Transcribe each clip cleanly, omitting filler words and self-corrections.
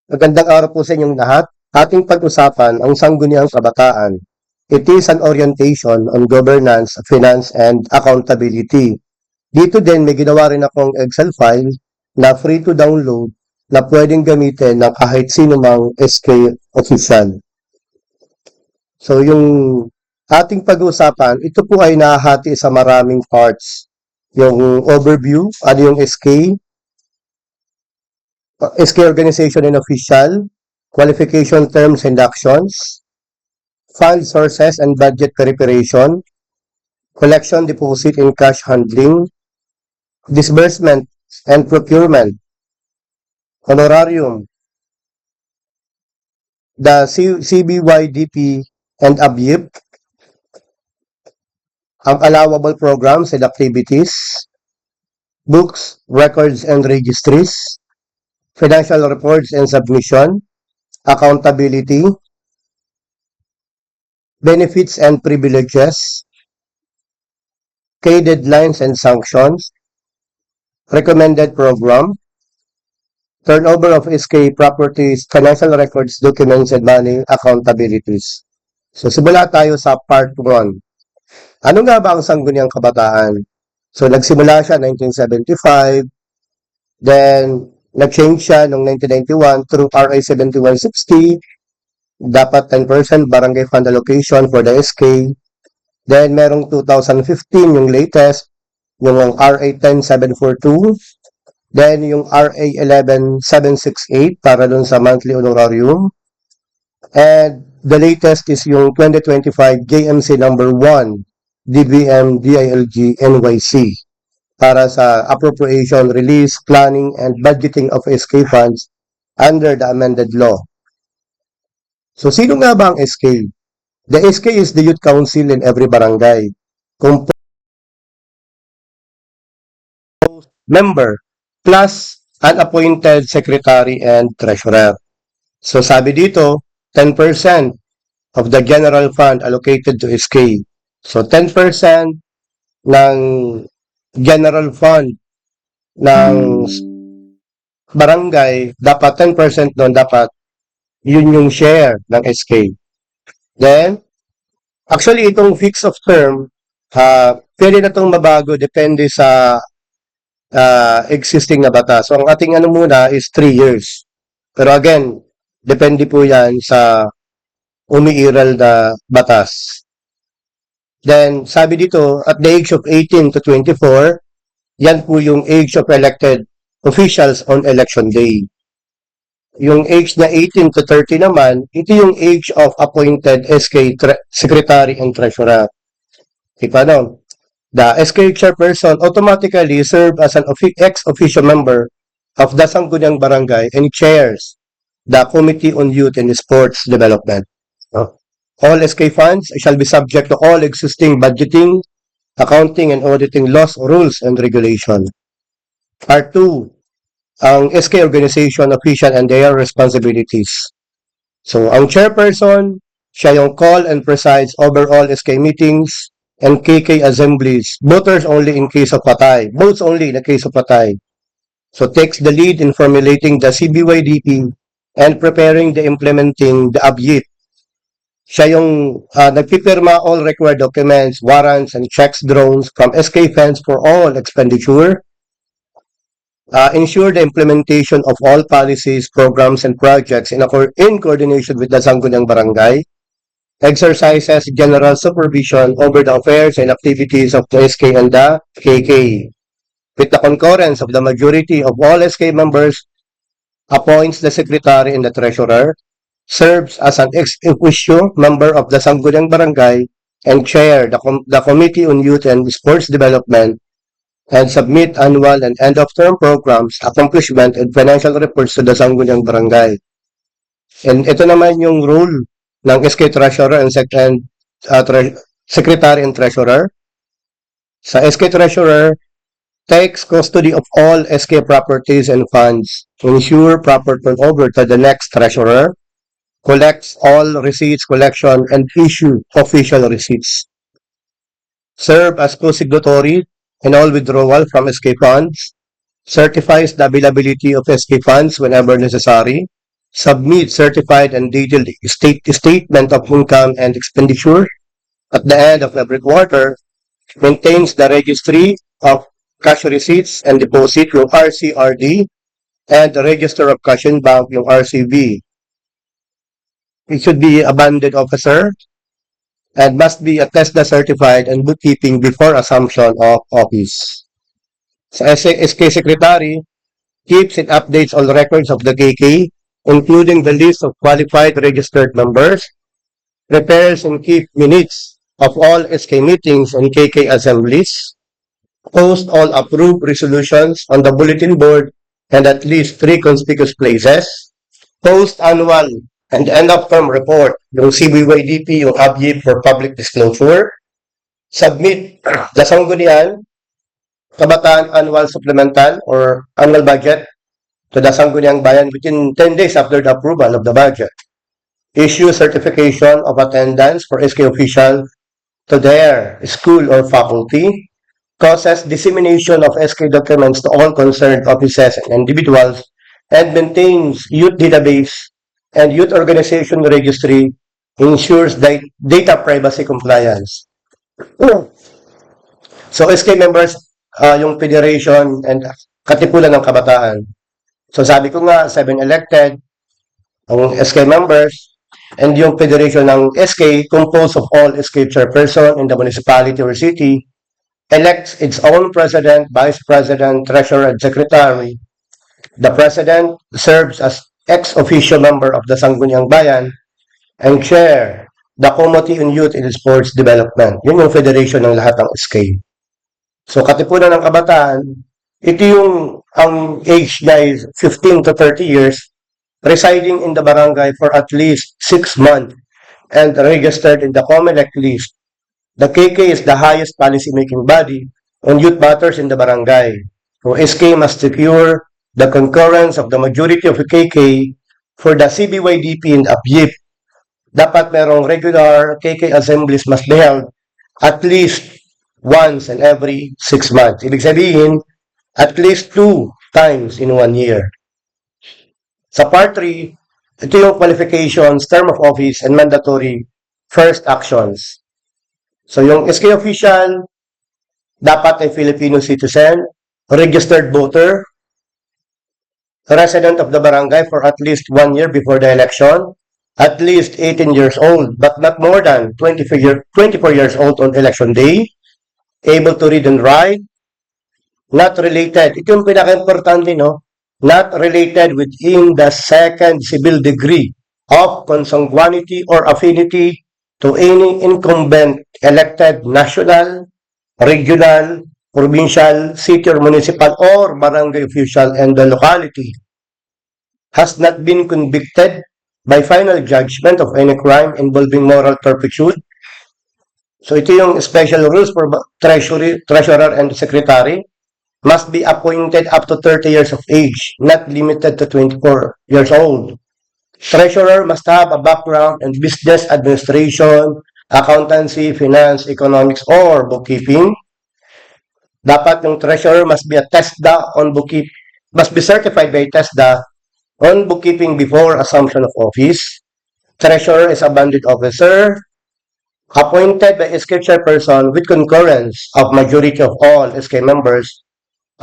Magandang araw po sa inyong lahat. Ating pag-usapan ang Sangguniang Kabataan. It is an orientation on governance, finance, and accountability. Dito din may ginawa rin akong Excel file na free to download na pwedeng gamitin ng kahit sino mang SK official. So yung ating pag-usapan, ito po ay nahahati sa maraming parts. Yung overview, ano yung SK organization and official, qualification terms and actions, fund sources and budget preparation, collection, deposit, and cash handling, disbursement and procurement, honorarium, the CBYDP and ABYIP, ang allowable programs and activities, books, records, and registries, financial reports and submission, accountability, benefits and privileges, key deadlines and sanctions, recommended program, turnover of SK properties, financial records, documents, and money accountabilities. So, simula tayo sa part 1. Ano nga ba ang Sangguniang Kabataan? So, nagsimula siya 1975, then nag-change siya noong 1991 through RA 7160, dapat 10% barangay fund allocation for the SK. Then, merong 2015, yung latest, yung RA 10742. Then, yung RA 11768 para dun sa monthly honorarium. And the latest is yung 2025 JMC number 1, DBM DILG NYC para sa appropriation, release, planning, and budgeting of SK funds under the amended law. So, sino nga ba ang SK? The SK is the youth council in every barangay. Composed member plus an appointed secretary and treasurer. So, sabi dito, 10% of the general fund allocated to SK. So, 10% ng general fund ng barangay, dapat 10% doon, dapat yun yung share ng SK. Then, actually, itong fix of term, pwede na itong mabago, depende sa existing na batas. So, ang ating ano muna is 3 years. Pero again, depende po yan sa umiiral na batas. Then, sabi dito, at the age of 18 to 24, yan po yung age of elected officials on election day. Yung age na 18 to 30 naman, ito yung age of appointed SK secretary and treasurer. Paano? The SK chairperson automatically serve as an ex-official member of the Sangguniang Barangay and chairs the Committee on Youth and Sports Development. All SK funds shall be subject to all existing budgeting, accounting, and auditing laws, rules, and regulation. Part 2, ang SK organization, official, and their responsibilities. So, ang chairperson, siya yung call and presides over all SK meetings and KK assemblies. Voters only in case of patay. Votes only in the case of patay. So, takes the lead in formulating the CBYDP and preparing the implementing the ABYIP. Siya yung nagpipirma all required documents, warrants, and checks drones from SK funds for all expenditure. Ensure the implementation of all policies, programs, and projects in coordination with the Sangguniang Barangay. Exercises general supervision over the affairs and activities of the SK and the KK. With the concurrence of the majority of all SK members, appoints the secretary and the treasurer, serves as an ex-officio member of the Sangguniang Barangay, and chair the Committee on Youth and Sports Development, and submit annual and end-of-term programs, accomplishment, and financial reports to the Sangguniang Barangay. And ito naman yung role ng SK Treasurer and Secretary and Treasurer. Sa SK Treasurer, takes custody of all SK properties and funds, ensure proper turnover to the next Treasurer, collects all receipts collection, and issue official receipts. Serve as co-signatory in all withdrawal from SK funds, certifies the availability of SK funds whenever necessary, submit certified and detailed statement of income and expenditure at the end of every quarter, maintains the registry of cash receipts and deposit, yung RCRD, and the register of cash in bank, yung RCB. It should be a banded officer and must be a TESDA certified and bookkeeping before assumption of office. Sa SK Secretary, keeps and updates all records of the KK, including the list of qualified registered members, prepares and keep minutes of all SK meetings and KK assemblies, post all approved resolutions on the bulletin board and at least 3 conspicuous places, post annual and end-of-term report, yung CBYDP, yung ABYIP for public disclosure, submit the Sangguniang Kabataan Annual Supplemental or Annual Budget to the Sangguniang Bayan within 10 days after the approval of the budget, issue certification of attendance for SK official to their school or faculty, causes dissemination of SK documents to all concerned offices and individuals, and maintains youth database and youth organization registry, ensures data privacy compliance. So SK members, yung federation and katipulan ng kabataan. So sabi ko nga, 7 elected, ang SK members, and yung federation ng SK composed of all SK chairperson in the municipality or city, elects its own president, vice president, treasurer, and secretary. The president serves as ex-officio member of the Sangguniang Bayan and chair the Committee on Youth and Sports Development. Yun yung federation ng lahat ng SK. So, katipunan ng kabataan, ito yung ang age niya is 15 to 30 years, residing in the barangay for at least 6 months and registered in the COMELEC list. The KK is the highest policy-making body on youth matters in the barangay. So, SK must secure the concurrence of the majority of the KK for the CBYDP and ABYIP. Dapat merong regular KK assemblies must be held at least once in every 6 months. Ibig sabihin, at least 2 times in 1 year. Sa part 3, ito yung qualifications, term of office, and mandatory first actions. So yung SK official, dapat ay Filipino citizen, registered voter, resident of the barangay for at least 1 year before the election, at least 18 years old, but not more than 24 years old on election day, able to read and write, not related. Ito yung pinaka-importante, no? Not related within the second civil degree of consanguinity or affinity to any incumbent elected national, regional, provincial, city or municipal or barangay official in the locality, has not been convicted by final judgment of any crime involving moral turpitude. So ito yung special rules for treasurer and secretary, must be appointed up to 30 years of age, not limited to 24 years old. Treasurer must have a background in business administration, accountancy, finance, economics, or bookkeeping. Dapat yung treasurer must be a TESDA on bookkeeping, must be certified by TESDA on bookkeeping before assumption of office. Treasurer is a banded officer appointed by SK chairperson with concurrence of majority of all SK members.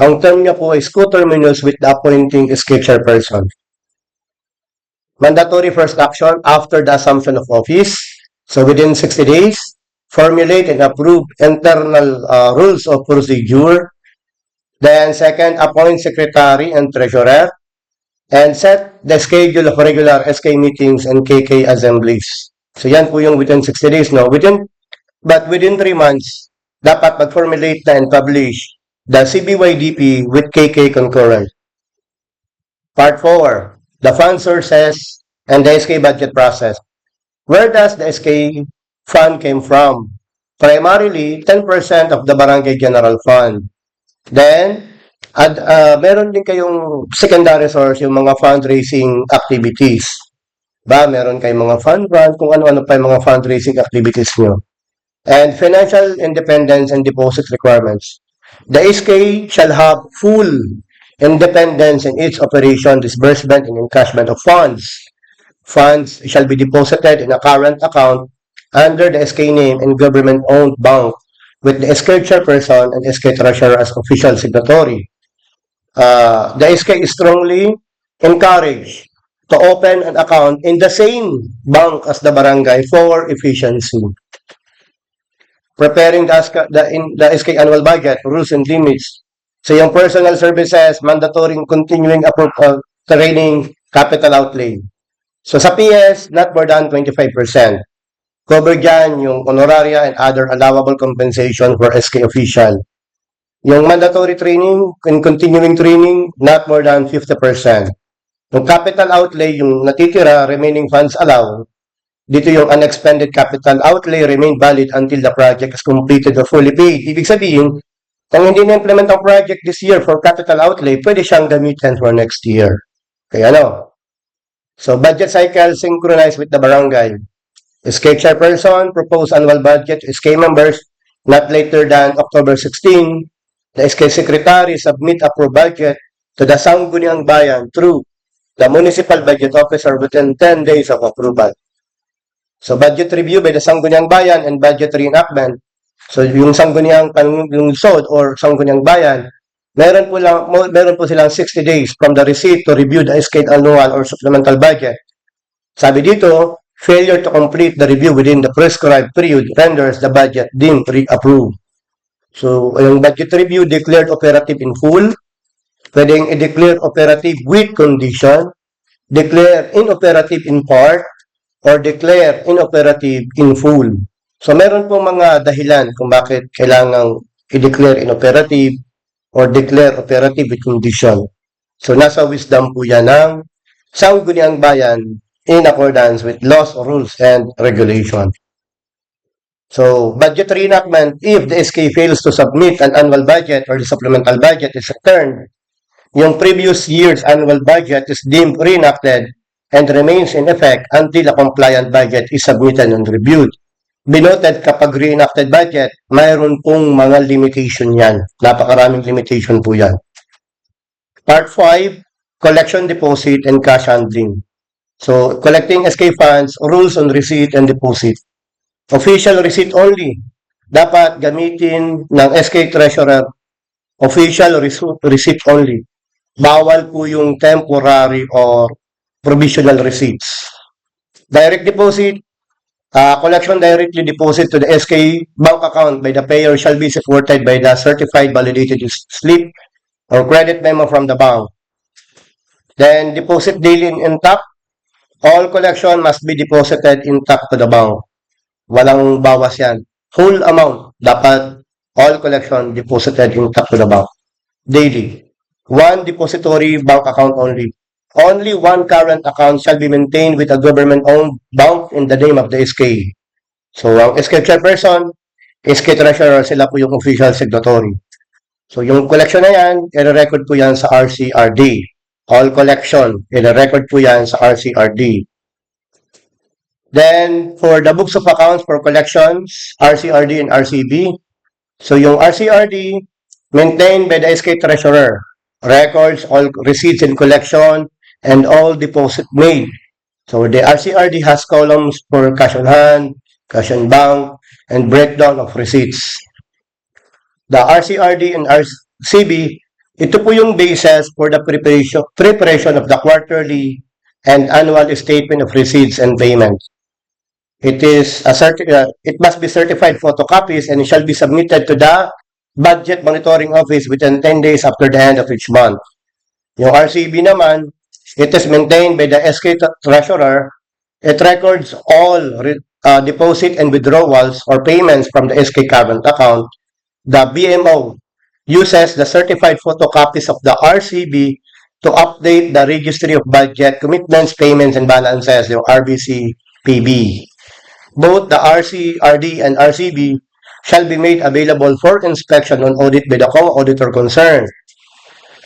Ang term niya po is coterminous with the appointing SK chairperson. Mandatory first action after the assumption of office. So within 60 days, formulate and approve internal rules of procedure. Then second, appoint secretary and treasurer. And set the schedule of regular SK meetings and KK assemblies. So yan po yung within 60 days, no? But within 3 months, dapat mag-formulate na and publish the CBYDP with KK concurrent. Part 4, the fund sources and the SK budget process. Where does the SK fund came from? Primarily, 10% of the barangay general fund. Then, meron din kayong secondary source, yung mga fundraising activities. Meron kayong mga fund run, kung ano-ano pa yung mga fundraising activities nyo. And financial independence and deposit requirements. The SK shall have full independence in its operation, disbursement, and encashment of funds. funds shall be deposited in a current account under the SK name and government-owned bank with the SK chairperson and SK treasurer as official signatory. The SK is strongly encouraged to open an account in the same bank as the barangay for efficiency. Preparing the SK annual budget, rules and limits. So yung personal services, mandatory continuing training, capital outlay. So sa PS, not more than 25%. Cover dyan yung honoraria and other allowable compensation for SK official. Yung mandatory training and continuing training, not more than 50%. Yung capital outlay, yung natitira, remaining funds allowed, dito yung unexpended capital outlay remain valid until the project is completed or fully paid. Ibig sabihin, kung hindi na-implement ang project this year for capital outlay, pwede siyang gamitin for next year. Kaya ano? So, budget cycle synchronized with the barangay. SK chairperson, proposed annual budget to SK members not later than October 16. The SK secretary submit approved budget to the Sangguniang Bayan through the municipal budget officer within 10 days of approval. So, budget review by the Sangguniang Bayan and budget reenactment. So, yung Sangguniang Lungsod or Sangguniang Bayan, meron po silang 60 days from the receipt to review the SK annual or supplemental budget. Sabi dito, failure to complete the review within the prescribed period renders the budget deemed pre-approved. So, yung budget review declared operative in full, pwedeng i-declare operative with condition, declare inoperative in part, or declare inoperative in full. So, meron po mga dahilan kung bakit kailangang i-declare inoperative or declare operative with condition. So, nasa wisdom po yan ng Sangguniang Bayan in accordance with laws, rules, and regulations. So, budget reenactment, if the SK fails to submit an annual budget or the supplemental budget is returned, yung previous year's annual budget is deemed reenacted and remains in effect until a compliant budget is submitted and reviewed. Binoted kapag reenacted budget, mayroon pong mga limitation yan. Napakaraming limitation po yan. Part 5, collection, deposit, and cash handling. So, collecting SK funds, rules on receipt and deposit. Official receipt only. Dapat gamitin ng SK treasurer. Official receipt only. Bawal po yung temporary or provisional receipts. Direct deposit. Collection directly deposit to the SK bank account by the payer shall be supported by the certified validated slip or credit memo from the bank. Then, deposit daily intact. All collection must be deposited intact to the bank. Walang bawas yan. Whole amount, dapat all collection deposited intact to the bank. Daily. One depository bank account only. Only one current account shall be maintained with a government-owned bank in the name of the SK. So, ang SK chairperson, SK treasurer, sila po yung official signatory. So, yung collection na yan, i-record po yan sa RCRD. All collection, i-record po yan sa RCRD. Then, for the books of accounts for collections, RCRD and RCB. So, yung RCRD, maintained by the SK treasurer, records all receipts in collection and all deposit made. So, the RCRD has columns for cash on hand, cash on bank, and breakdown of receipts. The RCRD and RCB, ito po yung basis for the preparation of the quarterly and annual statement of receipts and payments. It must be certified photocopies and it shall be submitted to the Budget Monitoring Office within 10 days after the end of each month. Yung RCB naman, it is maintained by the SK treasurer. It records all deposit and withdrawals or payments from the SK current account. The BMO uses the certified photocopies of the RCB to update the registry of budget, commitments, payments, and balances, yung RBC-PB. Both the RCRD and RCB shall be made available for inspection on audit by the co-auditor concerned.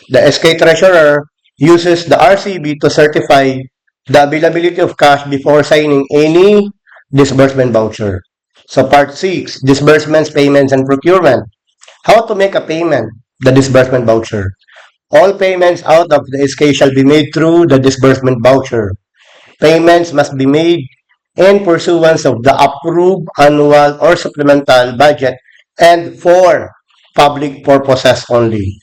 The SK treasurer uses the RCB to certify the availability of cash before signing any disbursement voucher. So part 6, disbursements, payments, and procurement. How to make a payment, the disbursement voucher. All payments out of the SK shall be made through the disbursement voucher. payments must be made in pursuance of the approved annual or supplemental budget and for public purposes only.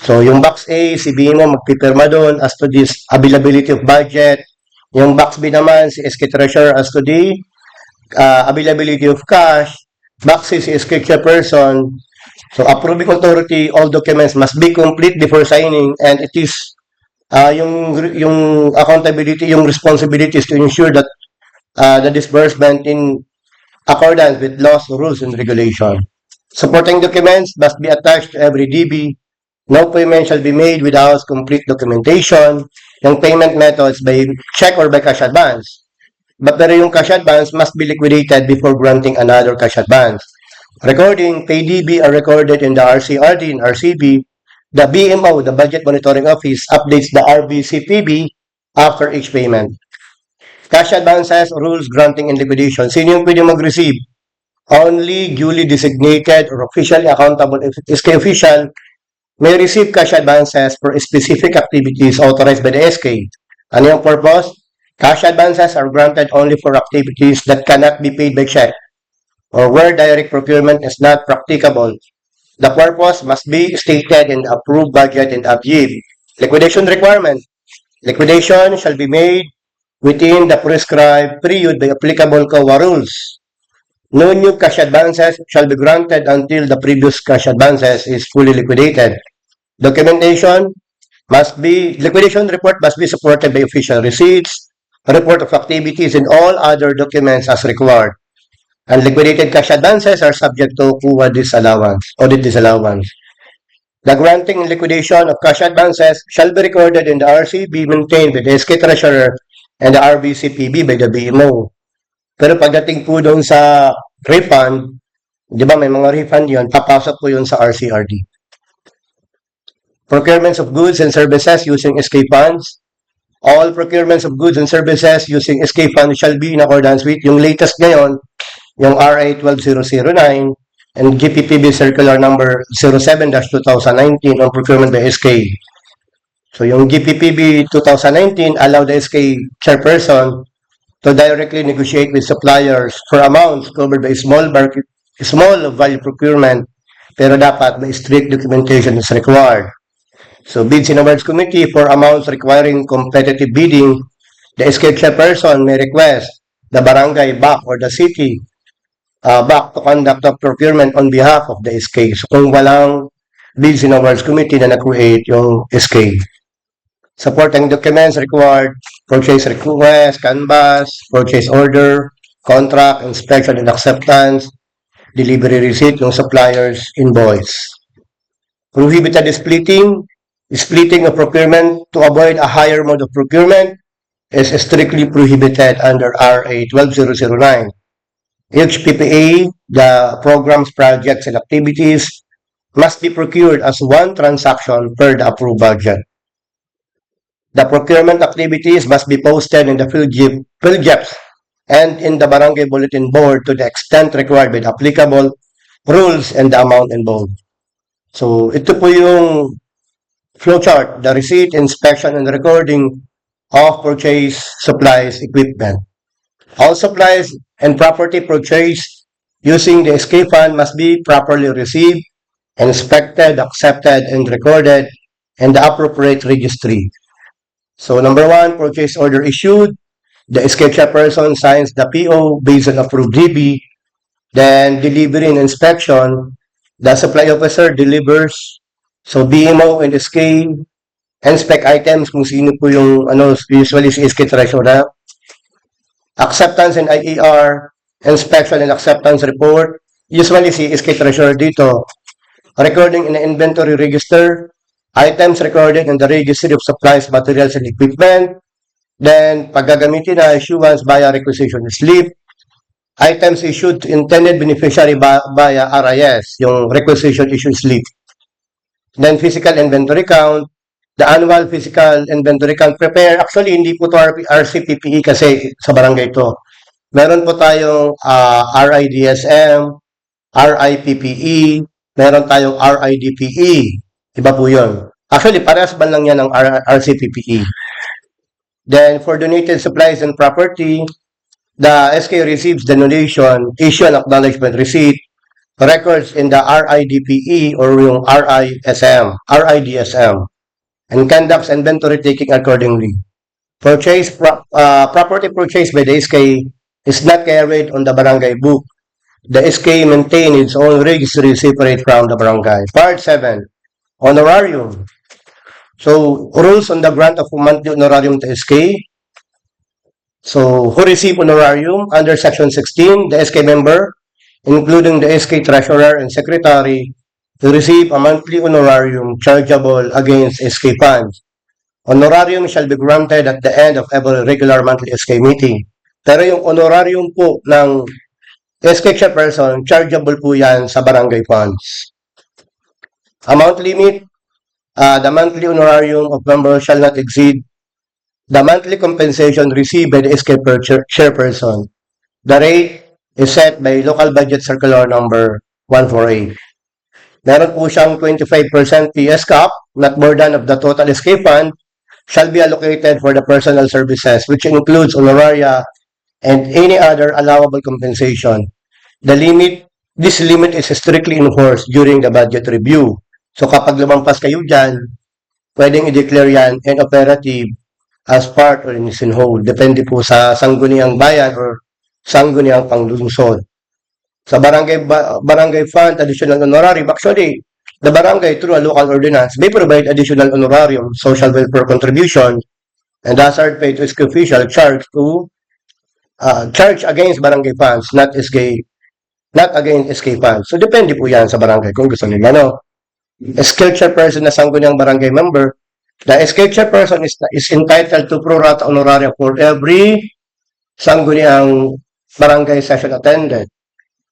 So, yung box A, si BMO magpipirma doon as to this availability of budget. Yung box B naman, si SK Treasurer as to the availability of cash. Box C, si SK Chairperson. So, approving authority, all documents must be complete before signing, and it is yung accountability, yung responsibility is to ensure that the disbursement in accordance with laws, rules, and regulation. Supporting documents must be attached to every DB. No payment shall be made without complete documentation. Yung payment methods by check or by cash advance. Pero yung cash advance must be liquidated before granting another cash advance. Recording, pay DB are recorded in the RCRD and RCB. The BMO, the Budget Monitoring Office, updates the RBCPB after each payment. Cash advances, rules, granting, and liquidation. Sino yung pwede mag-receive? Only duly designated or officially accountable SK official may receive cash advances for specific activities authorized by the SK. Ano yung purpose? Cash advances are granted only for activities that cannot be paid by check or where direct procurement is not practicable. The purpose must be stated in the approved budget and ABJIB. Liquidation requirement. Liquidation shall be made within the prescribed period by applicable COA rules. No new cash advances shall be granted until the previous cash advances is fully liquidated. Documentation liquidation report must be supported by official receipts, report of activities, and all other documents as required. Unliquidated cash advances are subject to COA audit disallowance. The granting and liquidation of cash advances shall be recorded in the RCB maintained by the SK Treasurer and the RBCPB by the BMO. Pero pagdating po doon sa refund, di ba may mga refund yun, papasok po yun sa RCRD. Procurements of goods and services using SK funds. All procurements of goods and services using SK funds shall be in accordance with yung latest ngayon, yung RA 12009 and GPPB Circular Number 07-2019 on procurement by SK. So yung GPPB 2019 allowed the SK chairperson to directly negotiate with suppliers for amounts covered by small value procurement, pero dapat may strict documentation is required. So bids and awards committee for amounts requiring competitive bidding, the SK chairperson may request the barangay BAC or the city BAC to conduct a procurement on behalf of the SK. So kung walang bids and awards committee na na-create yung SK. Supporting documents required, purchase request, canvas, purchase order, contract, inspection and acceptance, delivery receipt, yung supplier's invoice. Prohibited splitting of procurement to avoid a higher mode of procurement is strictly prohibited under RA 12009. Each PPA, the programs, projects, and activities must be procured as one transaction per the approved budget. The procurement activities must be posted in the PhilJeps and in the Barangay Bulletin Board to the extent required by the applicable rules and the amount involved. So, ito po yung flowchart, the receipt, inspection, and recording of purchase supplies equipment. All supplies and property purchased using the SK fund must be properly received, inspected, accepted, and recorded in the appropriate registry. So, number 1, purchase order issued. The SK chairperson signs the PO based on approved DB. Then, delivery and inspection. The supply officer delivers. So, BMO and SK inspect items kung sino po yung usually si SK Treasurer. Acceptance and IER, inspection and acceptance report. Usually si SK Treasurer dito. Recording in the inventory register. Items recorded in the registry of supplies, materials, and equipment. Then, paggagamitin na issuance via requisition slip. Items issued to intended beneficiary via RIS, yung requisition issue slip. Then, physical inventory count. The annual physical inventory count prepare. Actually, hindi po ito RCPPE kasi sa barangay ito. Meron po tayong RIDSM, RIPPE, meron tayong RIDPE. Iba po yun. Actually, parehas ba lang yan ng RCPPE. Then for donated supplies and property, the SK receives the donation, issue and acknowledgement receipt, records in the RIDPE or yung RIDSM, and conducts inventory taking accordingly. Property purchased by the SK is not carried on the barangay book. The SK maintains its own registry separate from the barangay. Part 7, honorarium. So, rules on the grant of monthly honorarium to SK. So, who receive honorarium under Section 16, the SK member, including the SK treasurer and secretary, to receive a monthly honorarium chargeable against SK funds. Honorarium shall be granted at the end of every regular monthly SK meeting. Pero yung honorarium po ng SK chairperson, chargeable po yan sa barangay funds. Amount limit, the monthly honorarium of members shall not exceed the monthly compensation received by the SK chairperson. The rate is set by local budget circular number 148. Meron po siyang 25% PS cap, not more than of the total SK fund, shall be allocated for the personal services, which includes honoraria and any other allowable compensation. This limit is strictly enforced during the budget review. So kapag lumampas kayo dyan, pwedeng i-declare yan inoperative as part or in whole. Depende po sa sangguniang bayan or sangguniang panglungsod. Sa barangay fund, additional honorarium, actually, the barangay, through a local ordinance, may provide additional honorarium, social welfare contribution, and hazard pay to SK official charge against barangay funds, not against SK funds. So, depende po yan sa barangay kung gusto nila, no? SK chairperson na sangguniang barangay member, the SK chairperson is entitled to pro rata honoraria for every sangguniang barangay session attended.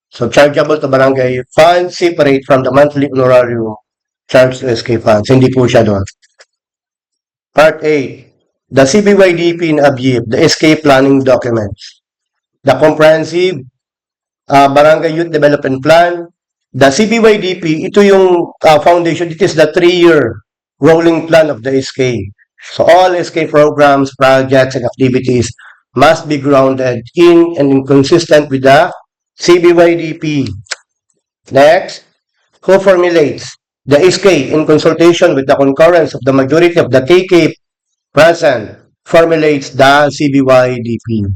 So, chargeable to barangay funds separate from the monthly honorarium charged to SK funds. Hindi po siya doon. Part 8. The CBYDP in ABIP, the SK planning documents. The comprehensive barangay youth development plan. The CBYDP, ito yung foundation. It is the 3-year rolling plan of the SK. So, all SK programs, projects, and activities must be grounded in and consistent with the CBYDP. Next, who formulates? The SK, in consultation with the concurrence of the majority of the KK present, formulates the CBYDP.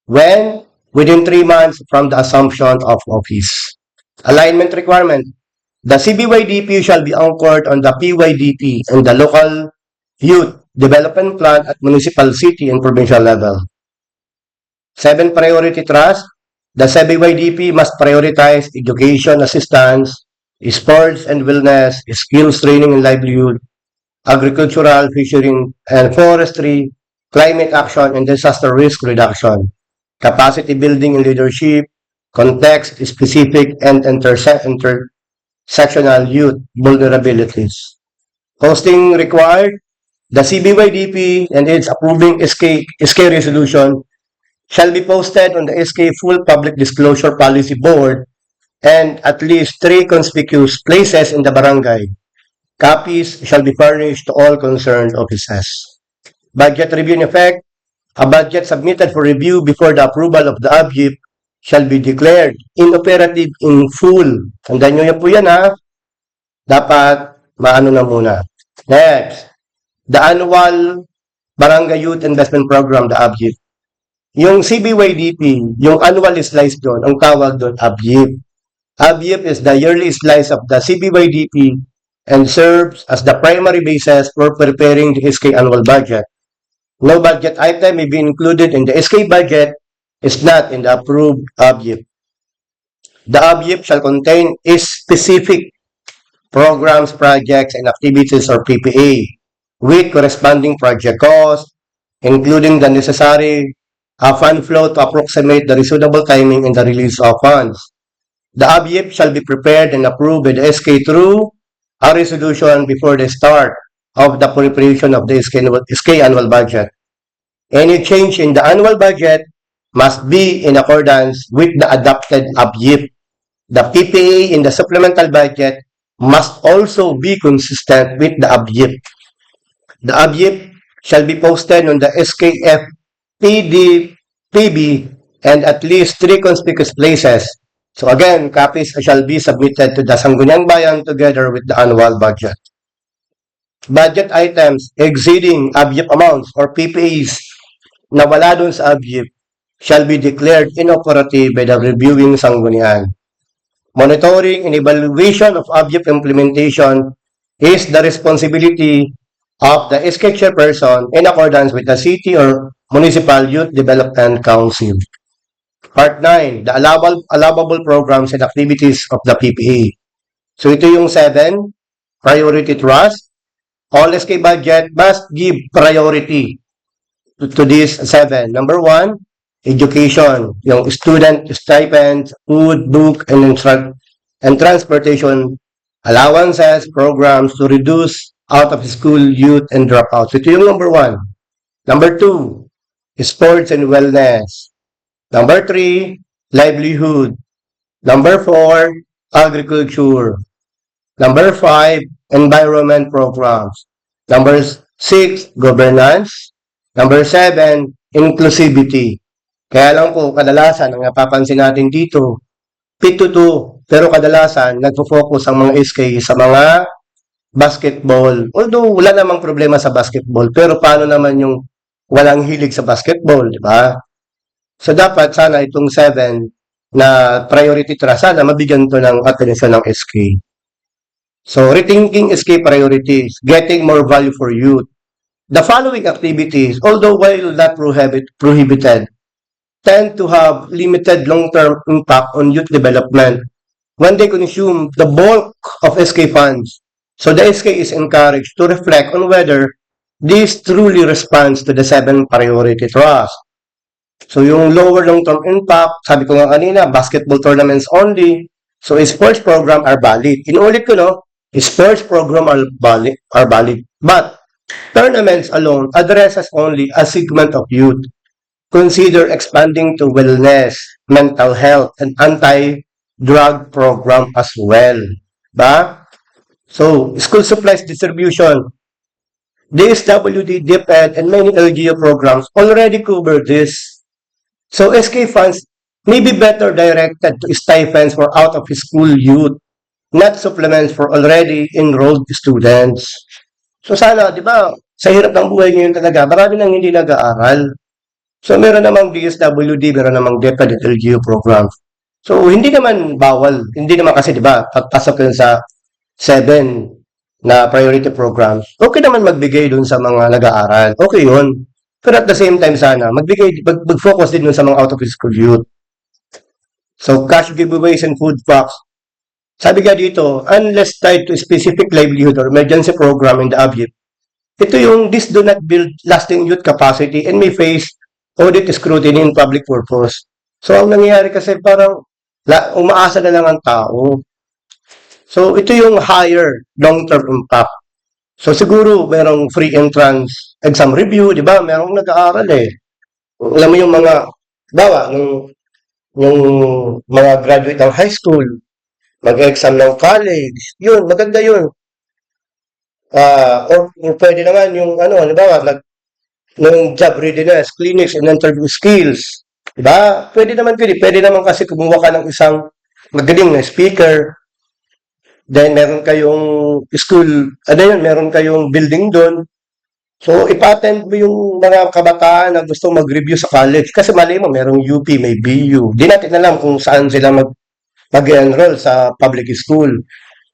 When? Within 3 months from the assumption of office. Alignment requirement. The CBYDP shall be anchored on the PYDP and the local youth development plan at municipal, city, and provincial level. 7. Priority trust. The CBYDP must prioritize education assistance, sports and wellness, skills training and livelihood, agricultural, fishing and forestry, climate action and disaster risk reduction, capacity building and leadership, context-specific and intersectional youth vulnerabilities. Posting required. The CBYDP and its approving SK resolution shall be posted on the SK Full Public Disclosure Policy Board and at least 3 conspicuous places in the barangay. Copies shall be furnished to all concerned offices. Budget review in effect. A budget submitted for review before the approval of the ABIP shall be declared inoperative in full. Tandaan nyo yan po yan, ha? Dapat maano na muna. Next, the annual Barangay Youth Investment Program, the ABIP. Yung CBYDP, yung annual slice doon, ang tawag doon, ABIP. ABIP is the yearly slice of the CBYDP and serves as the primary basis for preparing the SK annual budget. No budget item may be included in the SK budget is not in the approved ABIP. The ABIP shall contain specific programs, projects, and activities or PPA with corresponding project costs, including the necessary fund flow to approximate the reasonable timing and the release of funds. The ABIP shall be prepared and approved by the SK through a resolution before the start of the preparation of the SK annual budget. Any change in the annual budget must be in accordance with the adopted ABIP. The PPA in the supplemental budget must also be consistent with the ABIP. The ABIP shall be posted on the SKF PB and at least 3 conspicuous places. So again, copies shall be submitted to the Sangguniang Bayan together with the annual budget. Budget items exceeding ABYIP amounts or PPAs na wala dun sa ABYIP shall be declared inoperative by the reviewing Sanggunian. Monitoring and evaluation of ABYIP implementation is the responsibility of the SK chairperson in accordance with the City or Municipal Youth Development Council. Part 9, the allowable programs and activities of the PPA. So ito yung 7, priority trust. All SK budget must give priority to this 7. Number 1, education. Yung student stipends, food, book, and transportation allowances, programs to reduce out of school youth and dropouts. Ito yung number 1. Number 2, sports and wellness. Number 3, livelihood. Number 4, agriculture. Number 5, environment programs. Number 6, governance. Number 7, inclusivity. Kaya lang po, kadalasan, ang napapansin natin dito, 7-2, pero kadalasan, nagpo-focus ang mga SK sa mga basketball. Although, wala namang problema sa basketball, pero paano naman yung walang hilig sa basketball, di ba? So, dapat sana itong 7 na priority trust, sana mabigyan to ng atensyon ng SK. So, rethinking SK priorities, getting more value for youth. The following activities, although while not prohibited, tend to have limited long-term impact on youth development when they consume the bulk of SK funds. So, the SK is encouraged to reflect on whether this truly responds to the 7 priority trust. So, yung lower long-term impact, sabi ko nga kanina, basketball tournaments only. So, sports program are valid. Inulit ko, no? Sports program are valid. But, tournaments alone addresses only a segment of youth. Consider expanding to wellness, mental health, and anti-drug program as well. Ba? So, school supplies distribution. DSWD, DepEd, and many LGU programs already cover this. So, SK funds may be better directed to stipends for out-of-school youth, not supplements for already enrolled students. So, sana, di ba, sa hirap ng buhay ngayon talaga, marami nang hindi nag-aaral. So, meron namang DSWD, meron namang DepEd at LGU programs. So, hindi naman bawal. Hindi naman kasi, di ba, pagpasok yun sa 7 na priority programs, okay naman magbigay dun sa mga nag-aaral. Okay yun. Pero at the same time sana, mag-focus din dun sa mga out-of-school youth. So, cash giveaways and food packs. Sabi nga dito, unless tied to specific livelihood or emergency program in the ABYIP, ito yung this do not build lasting youth capacity and may face audit scrutiny in public purpose. So, ang nangyayari kasi parang umaasa na lang ang tao. So, ito yung higher long-term impact. So, siguro, merong free entrance exam review, di ba? Merong nag-aaral eh. Alam mo yung mga, bawa, yung mga graduate ng high school, mag-exam ng college, yun, maganda yun. Or pwede naman yung, halimbawa, ng job readiness, clinics, and interview skills. Diba? Pwede naman kasi kumuha ka ng isang magaling na speaker, then meron kayong school, meron kayong building doon. So, ipa-attend mo yung mga kabataan na gusto mag-review sa college. Kasi mali mo, merong UP, may BU. Di natin alam kung saan sila mag-enroll sa public school.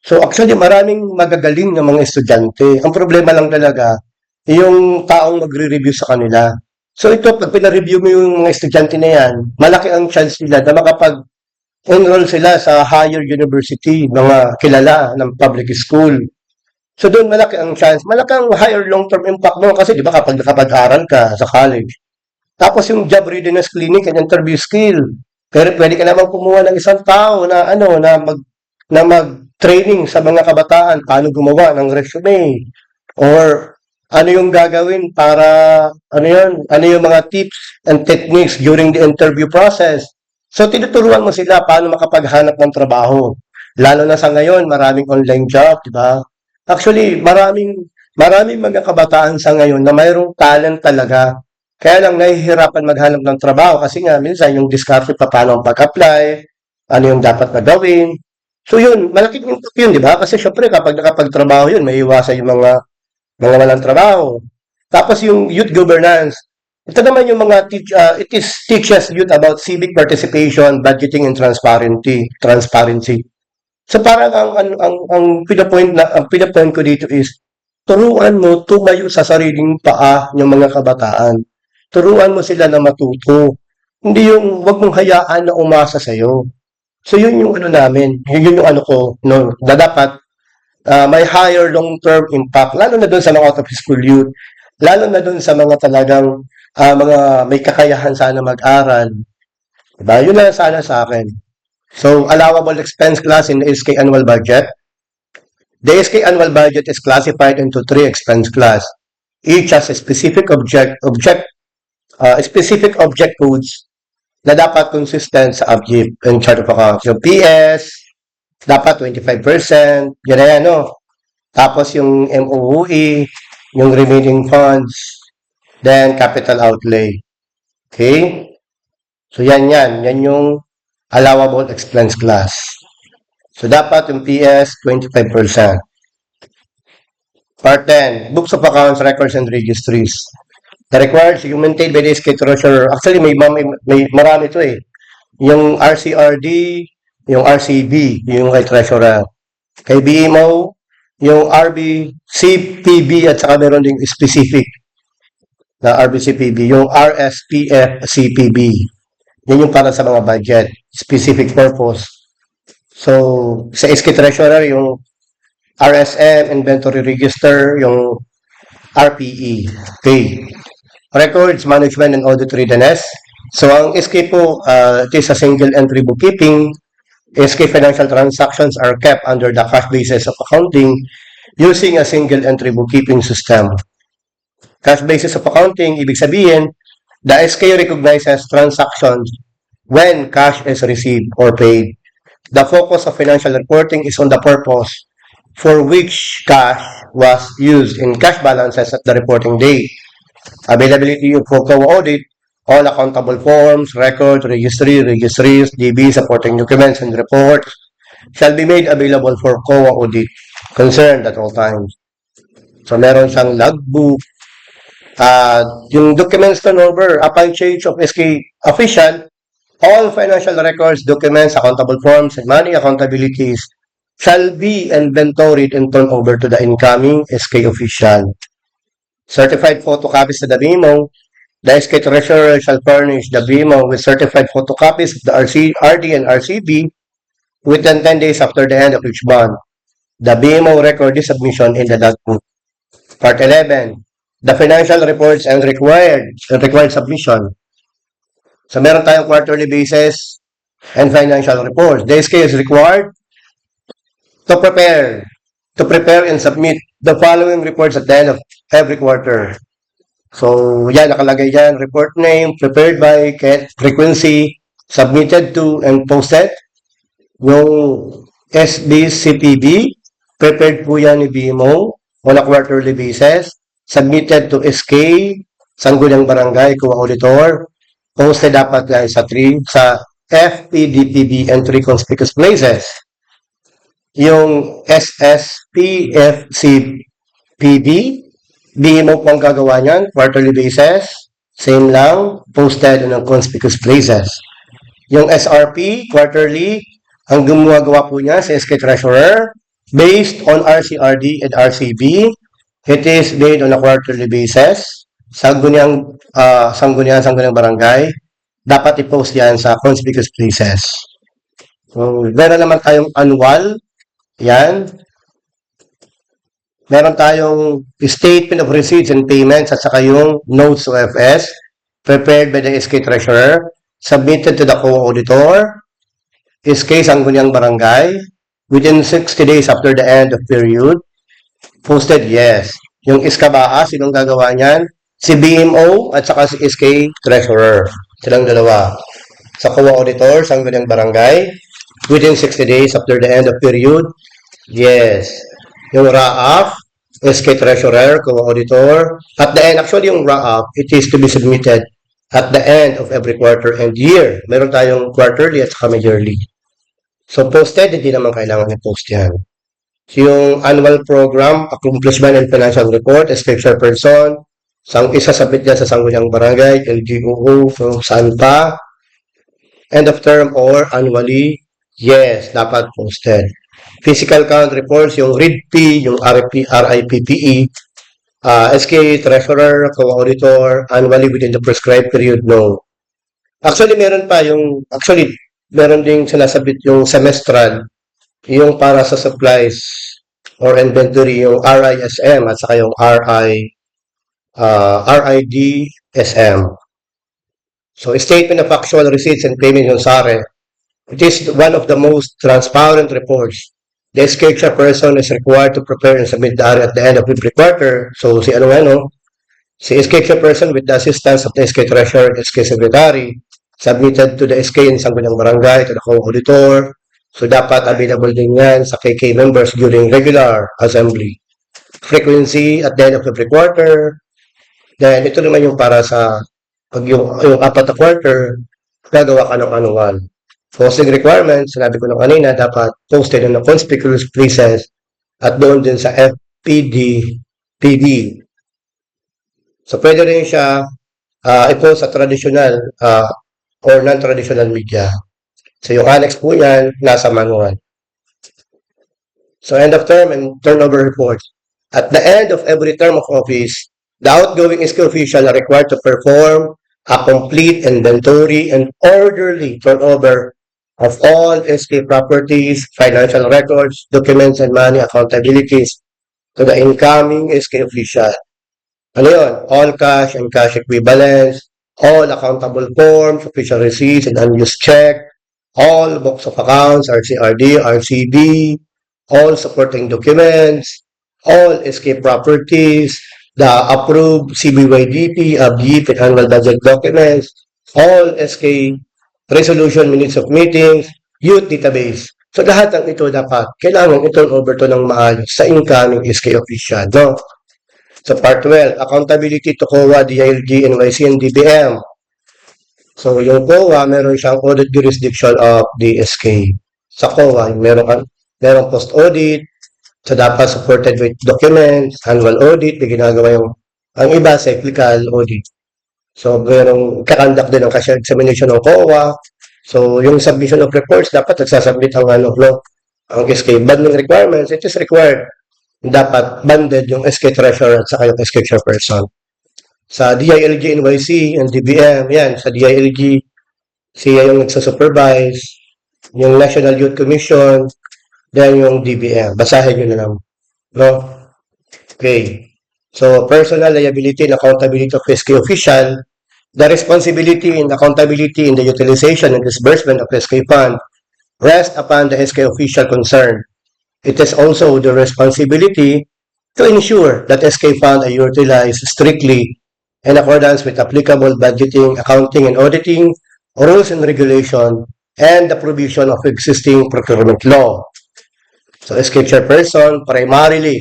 So, actually, maraming magagaling na mga estudyante. Ang problema lang talaga, yung taong magre-review sa kanila. So, ito, pag pina-review mo yung mga estudyante na yan, malaki ang chance nila na makapag-enroll sila sa higher university, mga kilala ng public school. So, doon malaki ang chance. Malaki ang higher long-term impact mo kasi, di ba, kapag nakapag-aral ka sa college. Tapos, yung job readiness clinic and interview skill. Pero pwede ka naman kumuha ng isang tao na mag-training sa mga kabataan paano gumawa ng resume or ano yung gagawin para ano yung mga tips and techniques during the interview process. So tinuturuan mo sila paano makapaghanap ng trabaho. Lalo na sa ngayon, maraming online job, di ba? Actually, maraming Maraming mga kabataan sa ngayon na mayroong talent talaga. Kaya lang nahihirapan maghanap ng trabaho kasi nga minsan yung diskarte pa paano ang pag-apply, ano yung dapat na gawin. So yun, malaking impact yun, di ba? Kasi syempre kapag nakapagtrabaho yun, may iwasan yung mga walang trabaho. Tapos yung youth governance. Ito naman yung mga it is teaches youth about civic participation, budgeting, and transparency. So parang ang pinapoint ko dito is turuan mo tumayo sa sariling paa ng mga kabataan. Turuan mo sila na matuto. Hindi yung wag mong hayaan na umasa sa'yo. So yun yung ano namin, yun yung ano ko, no, na dapat may higher long-term impact, lalo na doon sa mga out of school youth, lalo na doon sa mga talagang mga may kakayahan sana mag-aral. Diba? Yun na sana sa akin. So, allowable expense class in the SK annual budget. The SK annual budget is classified into 3 expense class. Each has a specific specific object codes na dapat consistent sa object and chart of accounts. Yung PS, dapat 25%, yan na yan, no? Tapos yung MOUE, yung remaining funds, then capital outlay. Okay? So yan yung allowable expense class. So dapat yung PS 25%. Part 10, books of accounts, records, and registries. The required documented by the SK Treasurer. Actually, may marami ito eh. Yung RCRD, yung RCB, yung kay Treasurer. Kay BMO, yung RBCPB at saka meron ding specific na RBCPB, yung RSPF-CPB. Yan yung para sa mga budget, specific purpose. So, sa SK Treasurer, yung RSM, Inventory Register, yung RPE. Okay. Records, Management, and Audit Readiness. So, ang SK po, it is a single entry bookkeeping. SK financial transactions are kept under the cash basis of accounting using a single entry bookkeeping system. Cash basis of accounting, ibig sabihin, the SK recognizes transactions when cash is received or paid. The focus of financial reporting is on the purpose for which cash was used in cash balances at the reporting date. Availability of COA audit, all accountable forms, records, registries, DB, supporting documents, and reports shall be made available for COA audit concerned at all times. So, meron siyang logbook. Yung documents turnover, upon change of SK official, all financial records, documents, accountable forms, and money accountabilities shall be inventoried and turned over to the incoming SK official. Certified photocopies to the BMO. The SK Treasurer shall furnish the BMO with certified photocopies of the RD and RCB within 10 days after the end of each month. The BMO record this submission in the logbook. Part 11. The financial reports and required submission. So, meron tayong quarterly basis and financial reports. The SK is required to prepare and submit the following reports at the end of every quarter. So, yan, nakalagay dyan, report name, prepared by, frequency, submitted to, and posted. Yung SBCPB, prepared po yan ni BMO on a quarterly basis, submitted to SK, Sangguniang Barangay, COA Auditor, posted dapat guys sa FPDPB and 3 conspicuous places. Yung SSPFCPB, BMO po ang gagawa niyan, quarterly basis, same lang, posted on conspicuous places. Yung SRP, quarterly, ang gumagawa po niya sa SK Treasurer, based on RCRD and RCB, it is made on a quarterly basis. Sangguniang Barangay, dapat i-post yan sa conspicuous places. So, meron naman tayong annual, yan. Meron tayong statement of receipts and payments at saka yung notes to FS prepared by the SK Treasurer, submitted to the COA Auditor, SK Sangguniang Barangay, within 60 days after the end of period, posted, yes. Yung iskabaa, sinong gagawa niyan? Si BMO at saka si SK Treasurer. Silang dalawa. Sa COA Auditor, Sangguniang Barangay, within 60 days after the end of period, yes. Yung RAAF, SK Treasurer, Co-Auditor. At the end, actually yung wrap-up, it is to be submitted at the end of every quarter and year. Meron tayong quarterly at saka yearly. So posted, hindi naman kailangan i-post yan. So, yung annual program, accomplishment and financial report, SK Chairperson, isasabit niya sa Sangguniang Barangay, LGUO, so saan pa? End of term or annually? Yes, dapat posted. Physical count reports, yung RIDP, yung RIPPE, SK Treasurer, Co-Auditor, annually within the prescribed period, no. Actually, meron ding sinasabit yung semestral, yung para sa supplies or inventory, yung RISM at saka yung RIDSM. So, statement of actual receipts and payment yung SARE. It is one of the most transparent reports. The SK Chairperson is required to prepare and submit the RI at the end of every quarter. So, si SK Chairperson with the assistance of the SK Treasurer and SK Secretary submitted to the SK in Sangguniang Barangay, to the Co-Auditor. So, dapat available din yan sa KK members during regular assembly. Frequency at the end of every quarter. Then, ito naman yung para sa pag yung 4 na quarter, gagawa ka ng annual. Posting requirements, sinabi ko na kanina, dapat posted in the conspicuous places at doon din sa FPD-PD. So, pwede rin siya i-post sa traditional or non-traditional media. So, yung annex po yan, nasa manual. So, end of term and turnover report. At the end of every term of office, the outgoing SK official are required to perform a complete inventory and orderly turnover of all SK properties, financial records, documents, and money accountabilities to the incoming SK official. Ano yun? All cash and cash equivalents, all accountable forms, official receipts, and unused check, all books of accounts, RCRD, RCD, all supporting documents, all SK properties, the approved CBYDP, ABIP, and annual budget documents, all SK resolution minutes of meetings, youth database. So lahat ng ito dapat, kailangan i-turn over to ng maayos sa incoming SK official. No? So part 12, accountability to COA, DILG, NYC, and DBM. So yung COA, meron siyang audit jurisdiction of the SK. Sa COA, merong post-audit, so dapat supported with documents, annual audit, may ginagawa ang iba, cyclical audit. So, merong kakandak din ng cash examination ng COA. So, yung submission of reports, dapat nagsasubmit ang SK banding requirements, it is required. Dapat banded yung SK Treasurer at saka yung SK Chairperson. Sa DILG, NYC, and DBM, yan, sa DILG, siya yung nagsasupervise, yung National Youth Commission, then yung DBM. Basahin nyo na lang. No? Okay. So, personal liability and accountability of SK official, the responsibility and accountability in the utilization and disbursement of SK fund rest upon the SK official concerned. It is also the responsibility to ensure that SK fund are utilized strictly in accordance with applicable budgeting, accounting, and auditing rules and regulation and the provision of existing procurement law. So, SK Chairperson, primarily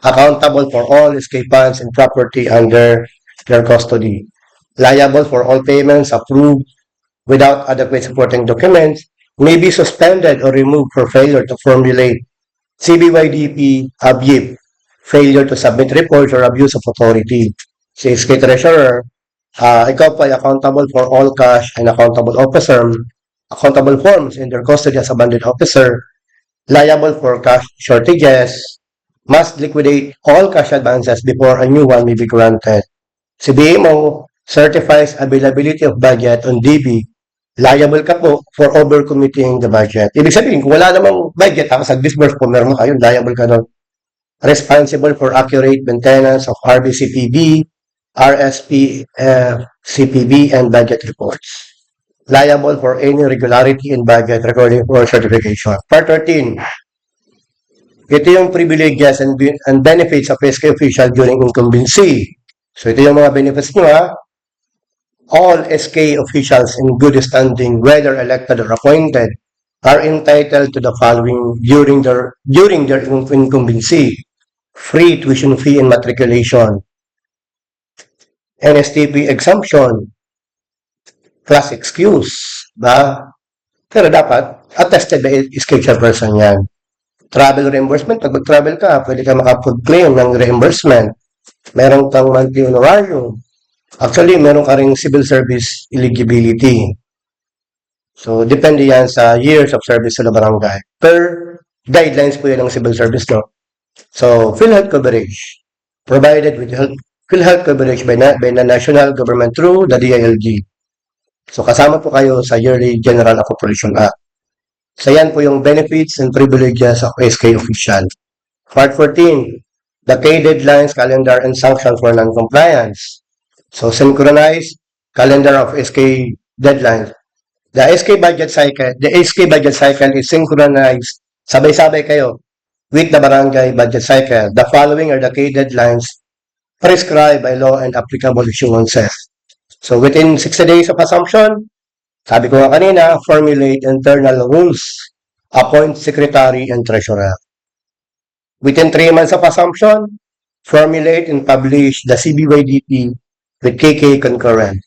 accountable for all SK funds and property under their custody, liable for all payments approved without adequate supporting documents, may be suspended or removed for failure to formulate CBYDP, ABIP, failure to submit reports or abuse of authority. Si SK Treasurer, ikaw pa ay accountable for all cash and accountable forms in their custody as a banded officer, liable for cash shortages, must liquidate all cash advances before a new one may be granted. Si BMO certifies availability of budget on DB, liable ka po for overcommitting the budget. Ibig sabihin, kung wala namang budget, tapos nag-disburse po, meron kayo, liable ka doon. Responsible for accurate maintenance of RBCPB, RSP, CPB, and budget reports. Liable for any irregularity in budget recording or certification. Part 13. Ito yung privileges and benefits of SK official during incumbency. So, ito yung mga benefits nyo, ha? All SK officials in good standing, whether elected or appointed, are entitled to the following during their incumbency. free tuition fee and matriculation, NSTP exemption, class excuse, ba? Pero dapat, attested by schedule person yan. Travel reimbursement, pag mag-travel ka, pwede ka makapag-claim ng reimbursement. Meron kang monthly honorarium. Actually, meron ka ring civil service eligibility. So, depende yan sa years of service sa barangay. Per guidelines po yan ng civil service, no? So, PhilHealth coverage, provided with PhilHealth coverage by the national government through the DILG. So, kasama po kayo sa Yearly General Appropriation Act. So, yan po yung benefits and privileges of SK official. Part 14, the key deadlines, calendar, and sanction for non-compliance. So, synchronize calendar of SK deadlines. The SK budget cycle is synchronized. Sabay-sabay kayo with the barangay budget cycle. The following are the key deadlines prescribed by law and applicable issuances. So, within 60 days of assumption, sabi ko nga kanina, formulate internal rules, appoint secretary and treasurer. Within 3 months of assumption, formulate and publish the CBYDP with KK concurrent.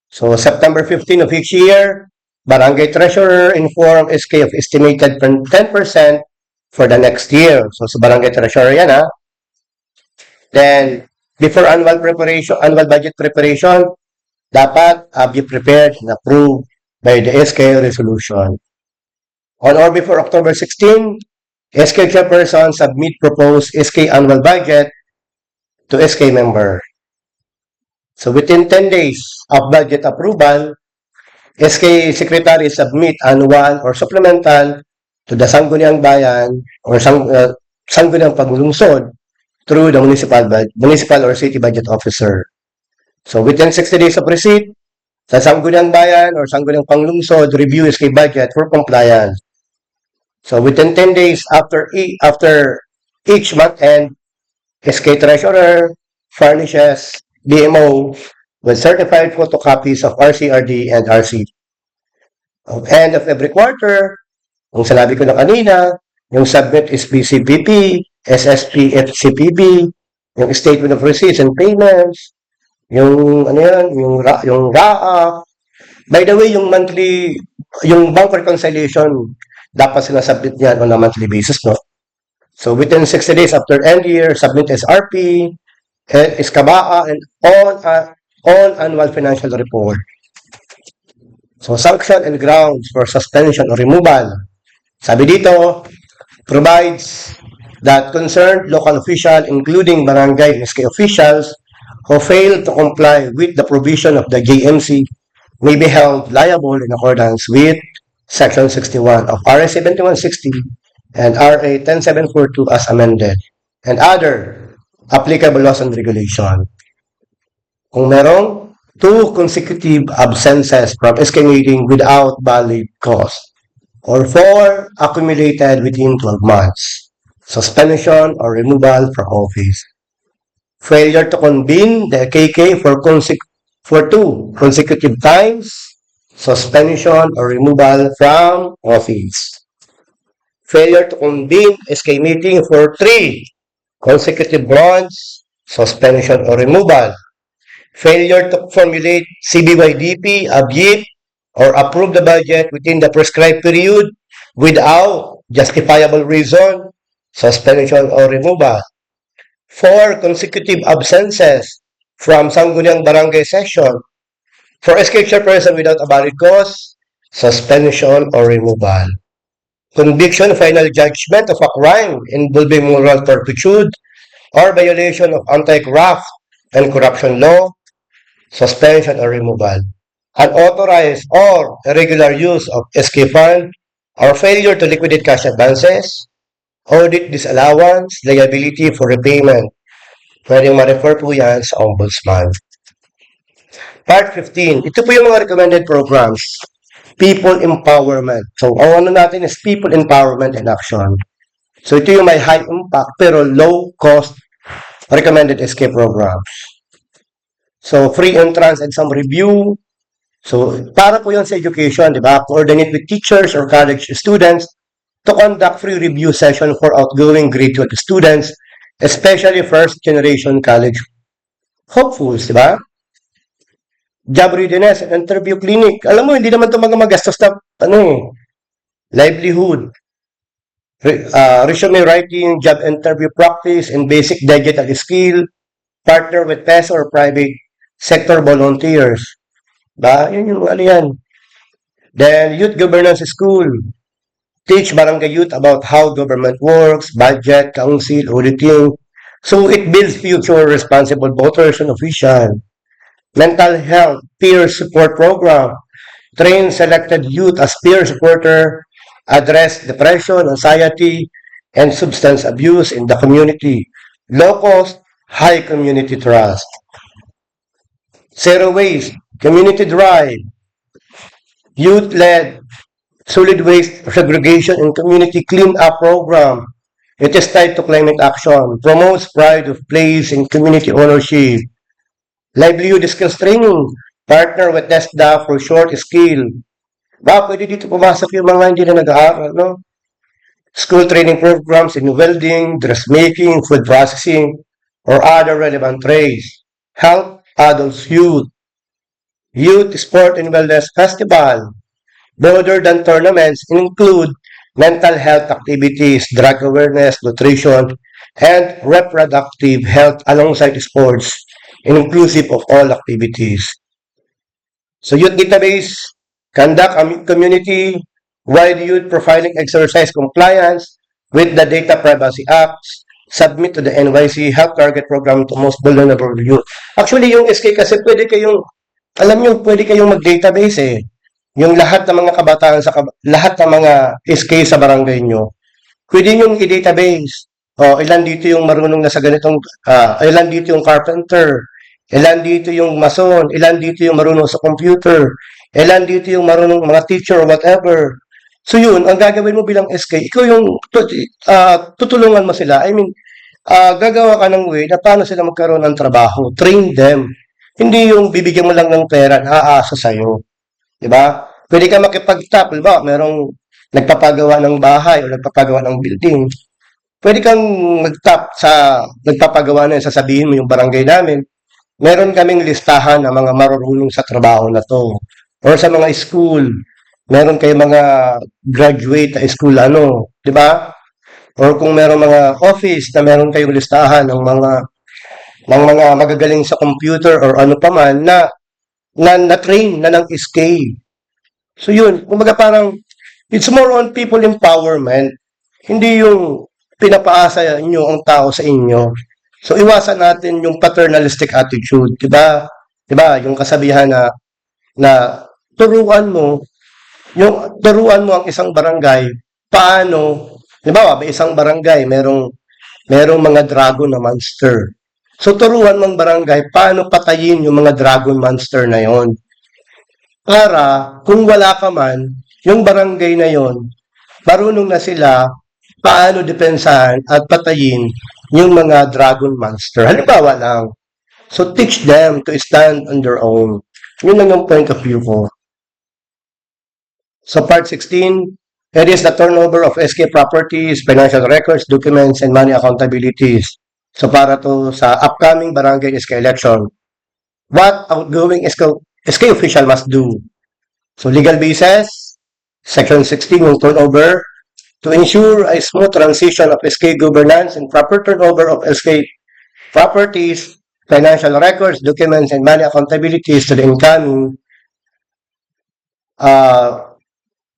So, September 15 of each year, barangay treasurer inform SK of estimated 10% for the next year. So, sa barangay treasurer yan, ha? Then, before annual budget preparation, dapat be prepared and approved by the SK resolution. On or before October 16, SK chairperson submit proposed SK annual budget to SK member. So within 10 days of budget approval, SK secretary submit annual or supplemental to the Sangguniang Bayan or Sangguniang Paglungsod through the municipal or city budget officer. So within 60 days of receipt, sa Sangguniang Bayan or Sangguniang Panglungsod, review SK budget for compliance. So within 10 days after each month end, SK treasurer furnishes DMO with certified photocopies of RCRD and RC. At end of every quarter, kung sinabi ko na kanina, yung submit is BCPP, SSP, FCPB, yung statement of receipts and payments, yung ano yan, yung RAA. By the way, yung monthly, yung bank reconciliation, dapat sila submit yan on a monthly basis, no? So within 60 days after end year, submit SRP, SCABAA, and all annual financial report. So sanction and grounds for suspension or removal. Sabi dito, provides that concerned local official, including barangay and SK officials, who fail to comply with the provision of the JMC may be held liable in accordance with Section 61 of RA 7160 and RA 10742 as amended, and other applicable laws and regulation. Kung merong 2 consecutive absences from SK meeting without valid cause, or 4 accumulated within 12 months, suspension or removal from office. Failure to convene the KK for 2 consecutive times, suspension or removal from office. Failure to convene SK meeting for 3 consecutive months, suspension or removal. Failure to formulate CBYDP, ABYIP, or approve the budget within the prescribed period without justifiable reason, suspension or removal. 4 consecutive absences from Sangguniang Barangay Session for SK chairperson without a valid cause, suspension or removal. Conviction, final judgment of a crime involving moral turpitude or violation of anti-graft and corruption law, suspension or removal. Unauthorized or irregular use of SK fund or failure to liquidate cash advances, audit disallowance, liability for repayment. Pwedeng ma-refer po yan sa Ombudsman. Part 15. Ito po yung mga recommended programs. People empowerment. So, ang ano natin is people empowerment and action. So, ito yung may high impact pero low cost recommended SK programs. So, free entrance exam review. So, para po yun sa education, di ba? Coordinate with teachers or college students to conduct free review session for outgoing grade 12 students especially first-generation college hopefuls, di ba? Job readiness and interview clinic. Alam mo, hindi naman ito mga magastos na, livelihood. Resume writing, job interview practice, and basic digital skill, partner with PES or private sector volunteers. Ba? Yun yung ano yan. Then, youth governance school. Teach barangay youth about how government works, budget, council, auditing. So, it builds future responsible voters and officials. Mental health, peer support program. Train selected youth as peer supporter, address depression, anxiety, and substance abuse in the community. Low cost, high community trust. Zero waste, community drive, youth-led solid waste segregation and community clean-up program. It is tied to climate action, promotes pride of place and community ownership. Livelihood skills training, partner with TESDA for short skill. Ba, pwede dito pumasok yung mga hindi na nag-aaral, no? School training programs in welding, dressmaking, food processing, or other relevant trades. Help adults, youth. Youth Sport and Wellness Festival. Broader than tournaments include mental health activities, drug awareness, nutrition, and reproductive health alongside sports, inclusive of all activities. So youth database, conduct a community-wide youth profiling exercise compliance with the Data Privacy Act, submit to the NYC Health Target Program to most vulnerable youth. Actually, yung SK kasi pwede kayong, alam nyo, pwede kayong mag-database eh. Yung lahat ng mga kabataan lahat ng mga SK sa barangay nyo, pwede nyo i-database. O, ilan dito yung marunong na sa ganitong, ilan dito yung carpenter, ilan dito yung mason, ilan dito yung marunong sa computer, ilan dito yung marunong mga teacher or whatever. So yun, ang gagawin mo bilang SK, ikaw yung tutulungan mo sila. I mean, gagawa ka ng way na paano sila magkaroon ng trabaho. Train them. Hindi yung bibigyan mo lang ng pera na aasa sa'yo. Diba? Pwede ka makipag-tap. Diba? Merong nagpapagawa ng bahay o nagpapagawa ng building. Pwede kang mag-tap sa nagpapagawa na yun. Sasabihin mo yung barangay namin. Meron kaming listahan ng mga marunong sa trabaho na to. Or sa mga school. Meron kayo mga graduate na school di ba? Or kung meron mga office na meron kayong listahan ng mga magagaling sa computer or ano pa man na train na ng SK. So yun, kumbaga parang it's more on people empowerment. Hindi yung pinapaasa niyo ang tao sa inyo. So iwasan natin yung paternalistic attitude, 'di ba? 'Di ba? Yung kasabihan na turuan mo ang isang barangay paano, 'di ba? May isang barangay merong mga dragon na monster. So turuan mong barangay paano patayin yung mga dragon monster na yon. Para kung wala ka man, yung barangay na yon, marunong na sila paano depensahan at patayin yung mga dragon monster. Halimbawa lang. So teach them to stand on their own. Yun lang yung point of view ko. So part 16, it is the turnover of SK properties, financial records, documents, and money accountabilities. So para to sa upcoming barangay SK election, what outgoing SK official must do? So legal basis, section 16 yung turnover, to ensure a smooth transition of SK governance and proper turnover of SK properties, financial records, documents, and money accountabilities to the incoming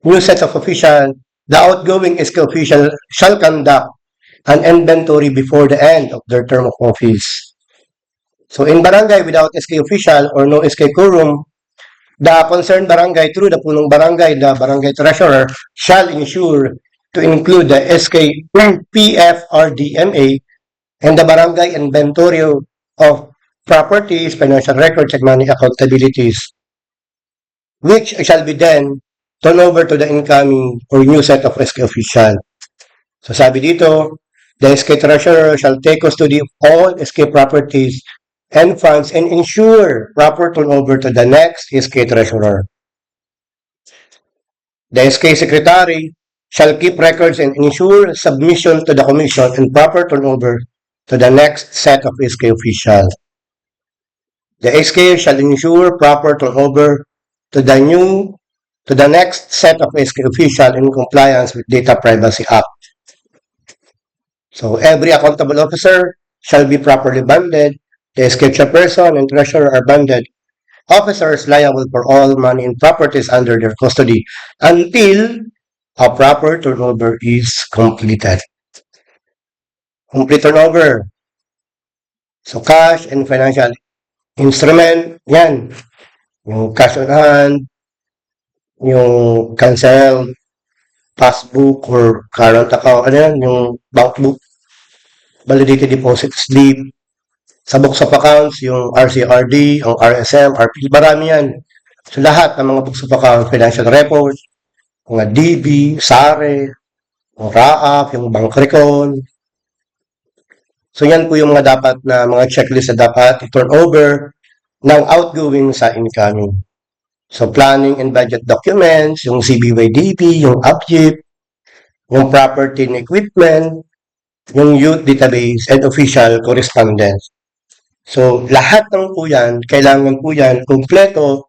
new sets of officials, the outgoing SK official shall conduct an inventory before the end of their term of office. So in barangay without SK official or no SK quorum, the concerned barangay through the punong barangay, the barangay treasurer, shall ensure to include the SK PFRDMA and the barangay inventory of properties, financial records, and money accountabilities, which shall be then turned over to the incoming or new set of SK official. So sabi dito, the SK treasurer shall take custody of all SK properties and funds and ensure proper turnover to the next SK treasurer. The SK secretary shall keep records and ensure submission to the commission and proper turnover to the next set of SK officials. The SK shall ensure proper turnover to the next set of SK officials in compliance with Data Privacy Act. So every accountable officer shall be properly banded. The SK chairperson and treasurer are banded. Officers liable for all money and properties under their custody until a proper turnover is completed. Complete turnover. So cash and financial instrument, yan. Yung cash on hand, yung cancel passbook or current account, ano yan, yung bank book, validated deposit slip, sa books of accounts, yung RCRD, yung RSM, RP, marami yan. So lahat ng mga books of accounts, financial reports, mga DB, SARE, yung RAAP, yung bank recon. So yan po yung mga dapat na mga checklist na dapat i-turn over ng outgoing sa incoming. So planning and budget documents, yung CBYDP, yung UPJIP, yung property and equipment, yung youth database, and official correspondence. So lahat ng po yan, kailangan po yan kumpleto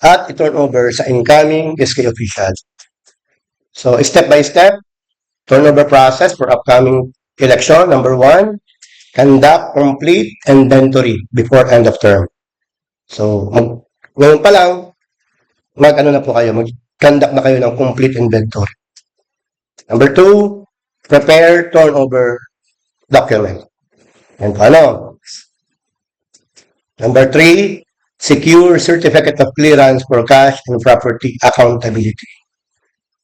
at i-turn over sa incoming SK officials. So step by step, turnover process for upcoming election. Number 1, conduct complete inventory before end of term. So ngayon pa lang, mag-ano na po kayo, mag-conduct na kayo ng complete inventory. Number 2, prepare turnover document. And ano? Number 3, secure certificate of clearance for cash and property accountability.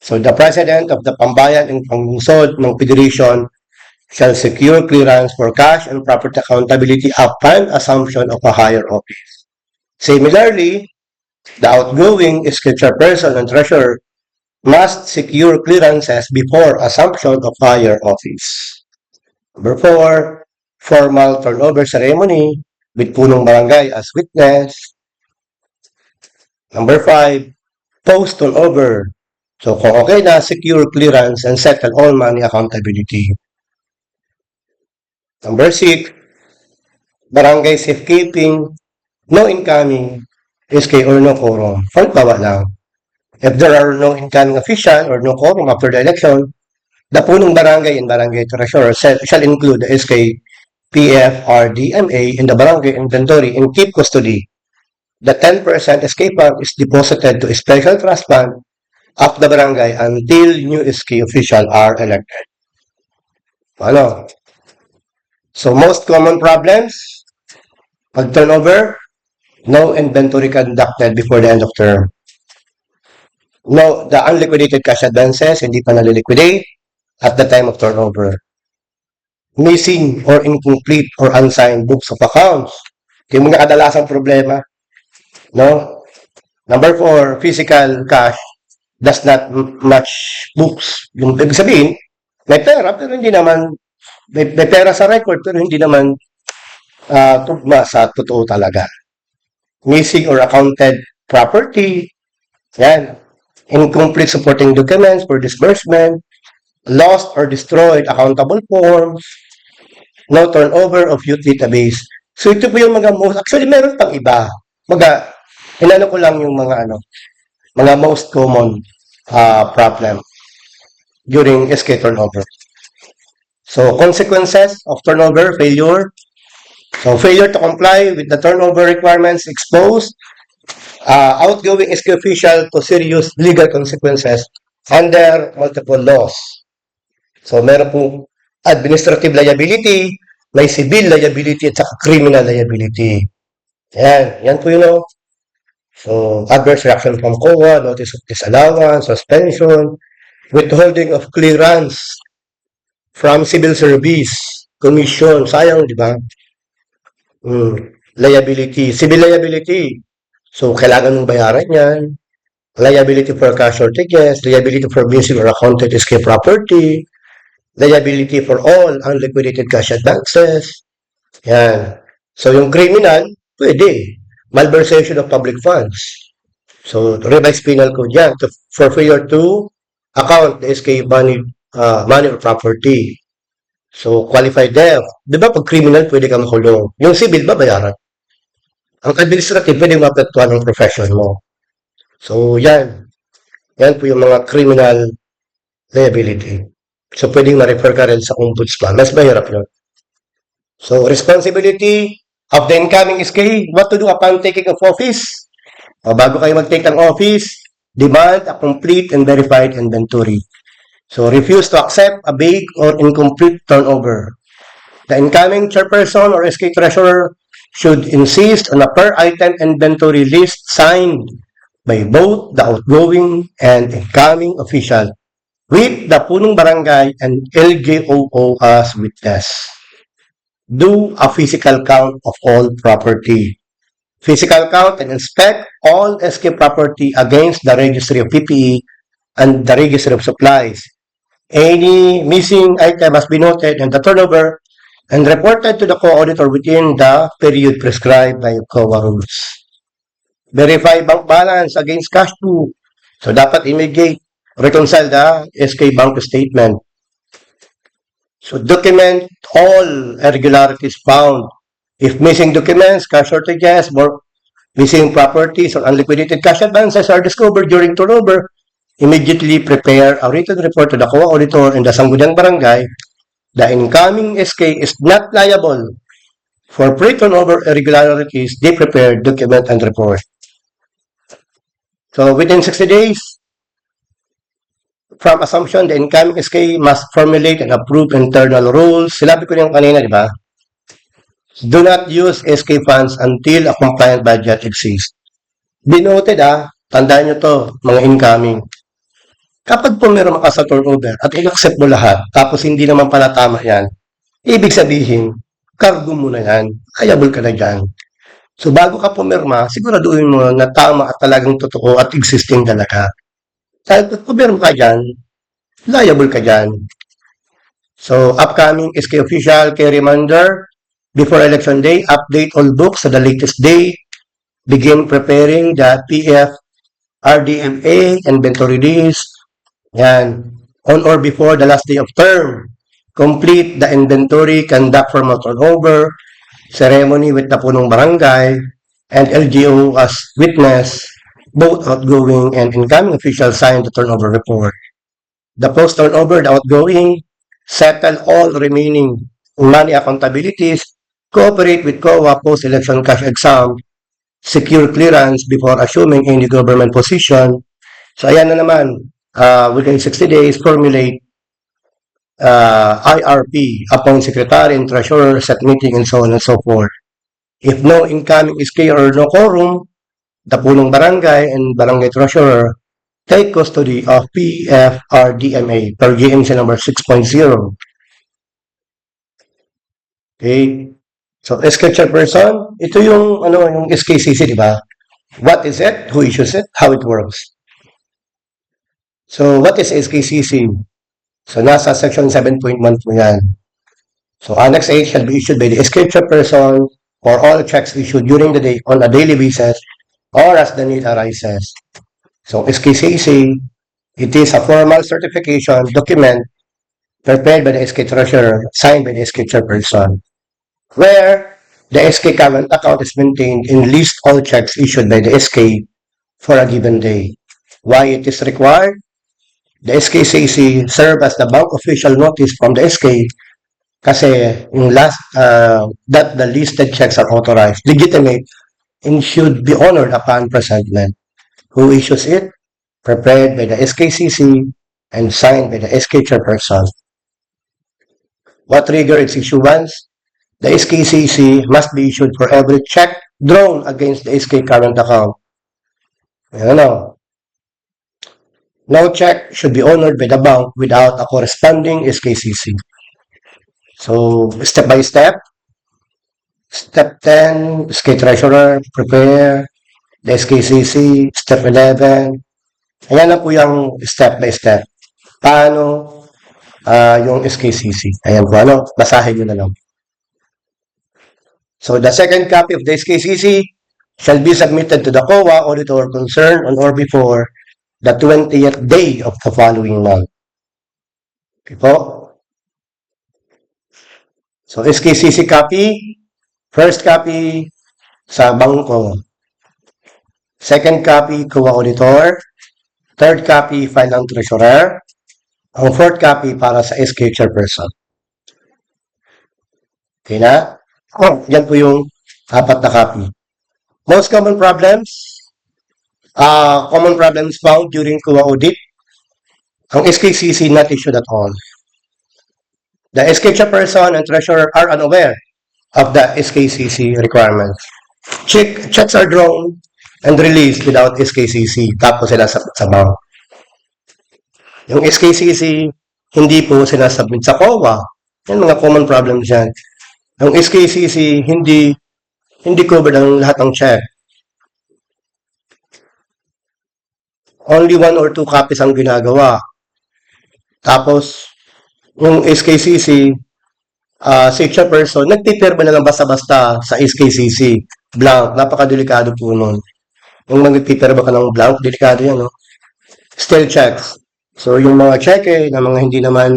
So the President of the Pambayan and Panglungsod ng Federation shall secure clearance for cash and property accountability upon assumption of a higher office. Similarly, the outgoing SK chairperson and treasurer must secure clearances before assumption of higher office. Number 4, formal turnover ceremony with punong barangay as witness. Number 5, post turnover. So kung okay na, secure clearance and settle all money accountability. Number 6, barangay safekeeping, no incoming SK or no quorum. Halimbawa lang, if there are no incoming official or no quorum after the election, the punong barangay and barangay treasurer shall include the SK PFRDMA in the barangay inventory and keep custody. The 10% SK fund is deposited to a special trust fund of the barangay until new SK official are elected. Ano? So most common problems, pag turnover, no inventory conducted before the end of term. No, the unliquidated cash advances, hindi pa naliliquidate at the time of turnover. Missing or incomplete or unsigned books of accounts. Yung mga kadalasang problema. No? Number 4, physical cash does not match books. Yung ibig sabihin, may pera pero hindi naman, may pera sa record pero hindi naman tugma sa totoo talaga. Missing or accounted property. Yan. Incomplete supporting documents for disbursement. Lost or destroyed accountable forms. No turnover of youth database. So ito po yung mga most, actually meron pang iba. Inano ko lang yung mga mga most common problem during SK turnover. So consequences of turnover failure. So failure to comply with the turnover requirements exposed outgoing SK official to serious legal consequences under multiple laws. So meron po administrative liability, may civil liability at saka criminal liability. Yan po yun. So adverse reaction from COA, notice of disallowance, suspension, withholding of clearance from civil service, commission, sayang, di ba? Liability, civil liability. So, kailangan mong bayaran yan. Liability for cash shortages, liability for missing or accounted SK property, liability for all unliquidated cash advances. Yan. So, yung criminal, pwede. Malversation of public funds. So, revised penal code yan for failure to account the SK money or property. So, qualified death. Di ba pag criminal, pwede ka makulong. Yung civil ba, bayaran? Ang administrative, pwede maapektuhan ng profession mo. So, yan. Yan po yung mga criminal liability. So, pwedeng ma-refer ka rin sa ombudsman. Mas mahirap yun. So, responsibility of the incoming SK, what to do upon taking of office? O, bago kayo mag-take ng office, demand a complete and verified inventory. So, refuse to accept a vague or incomplete turnover. The incoming chairperson or SK treasurer should insist on a per-item inventory list signed by both the outgoing and incoming official with the punong barangay and LGOO as witness. Do a physical count of all property. Physical count and inspect all SK property against the registry of PPE and the registry of supplies. Any missing item must be noted in the turnover and reported to the co-auditor within the period prescribed by COA rules. Verify bank balance against cash flow. So, dapat immediate reconcile the SK bank statement. So, document all irregularities found. If missing documents, cash shortages, or missing properties or unliquidated cash advances are discovered during turnover, immediately prepare a written report to the COA auditor in the Sangguniang Barangay. The incoming SK is not liable for pre-turnover irregularities. They prepare document and report. So within 60 days from assumption, the incoming SK must formulate and approve internal rules. Sinabi ko yung kanina, di ba? Do not use SK funds until a compliant budget exists. Binoted tandaan nyo to, mga incoming. Kapag po meron ka sa turnover at i-accept mo lahat, tapos hindi naman pala tama yan, ibig sabihin, cargo mo na yan, liable ka na dyan. So bago ka pumirma, siguraduhin mo na tama at talagang totoo at existing talaga. Dahil kung pumirma ka dyan, liable ka dyan. So upcoming SK official, kay reminder, before election day, update all books sa the latest day, begin preparing the PF RDMA inventory list. Yan. On or before the last day of term. Complete the inventory, conduct formal turnover, ceremony with the punong barangay, and LGO as witness. Both outgoing and incoming officials sign the turnover report. The post-turnover, the outgoing, settle all remaining money accountabilities, cooperate with COA post-election cash exam, secure clearance before assuming any government position. So, ayan na naman. Within 60 days, formulate IRP, appoint secretary and treasurer, set meeting, and so on and so forth. If no incoming SK or no quorum, the punong barangay and barangay treasurer take custody of PFRDMA per GMC number 6.0. Okay? So, SK chairperson, ito yung, yung SKCC, di ba? What is it? Who issues it? How it works? So, what is SKCC? So, nasa section 7.1 po yan. So, Annex 8 shall be issued by the SK chairperson for all checks issued during the day on a daily basis or as the need arises. So, SKCC, it is a formal certification document prepared by the SK treasurer, signed by the SK chairperson, where the SK current account is maintained and list all checks issued by the SK for a given day. Why it is required? The SKCC serve as the bank official notice from the SK kasi yung last that the listed checks are authorized, legitimate, and should be honored upon presentment. Who issues it? Prepared by the SKCC and signed by the SK chairperson. What trigger its issuance? The SKCC must be issued for every check drawn against the SK current account. No check should be honored by the bank without a corresponding SKCC. So, step by step. Step 10, SK Treasurer, prepare. The SKCC, step 11. Ayan na po yung step by step. Paano yung SKCC? Ayan po, basahin nyo na lang. So, the second copy of the SKCC shall be submitted to the COA auditor concerned on or before the 20th day of the following month. Okay po. So, SKCC copy, first copy sa bangko. Second copy, kuha auditor. Third copy, file ng treasurer. Ang fourth copy para sa SK chairperson. Okay na? Yan po yung apat na copy. Most common problems found during kuha audit. Ang SKCC not issued at all. The SK chairperson and treasurer are unaware of the SKCC requirements. Checks are drawn and released without SKCC. Tapos sila sa bank. Yung SKCC, hindi po sinasubmit sa COA. Yan mga common problems yan. Yung SKCC, hindi covered ang lahat ng check. Only 1 or 2 copies ang ginagawa. Tapos, yung SKCC, si chairperson, nagpipirma na lang basta-basta sa SKCC. Blank. Napakadelikado po nun. Yung magpipirma ka ng blank, delikado yan, no? Still checks. So, yung mga cheque na mga hindi naman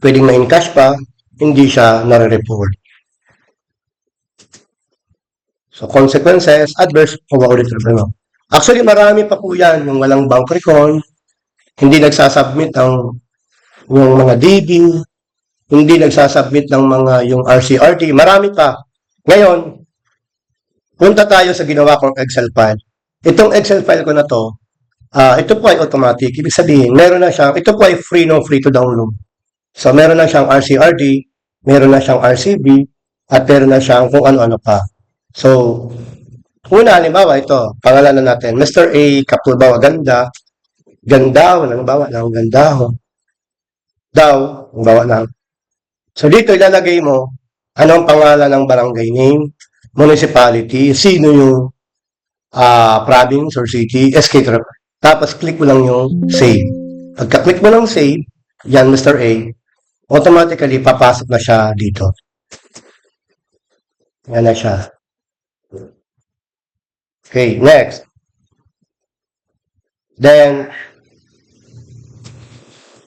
pwedeng ma-encash pa, hindi siya nare-report. So, consequences, adverse audit review. Actually, marami pa po yan. Yung walang bank recon, hindi nagsasubmit yung mga DB, hindi nagsasubmit ng mga yung RCRT, marami pa. Ngayon, punta tayo sa ginawa kong Excel file. Itong Excel file ko na to, ito po ay automatic. Ibig sabihin, meron na siyang, ito po ay free to download. So, meron na siyang RCRD, meron na siyang RCB, at meron na siyang kung ano-ano pa. So, una, halimbawa, ito, pangalanan natin, Mr. A, Kapulbawa, Gandaw, halimbawa lang, Gandaw, halimbawa lang. So, dito ilalagay mo, anong pangalan ng barangay name, municipality, sino yung province or city, SK Trap. Tapos, click mo lang yung save. Pagka-click mo lang save, yan, Mr. A, automatically, papasok na siya dito. Yan na siya. Okay, next. Then,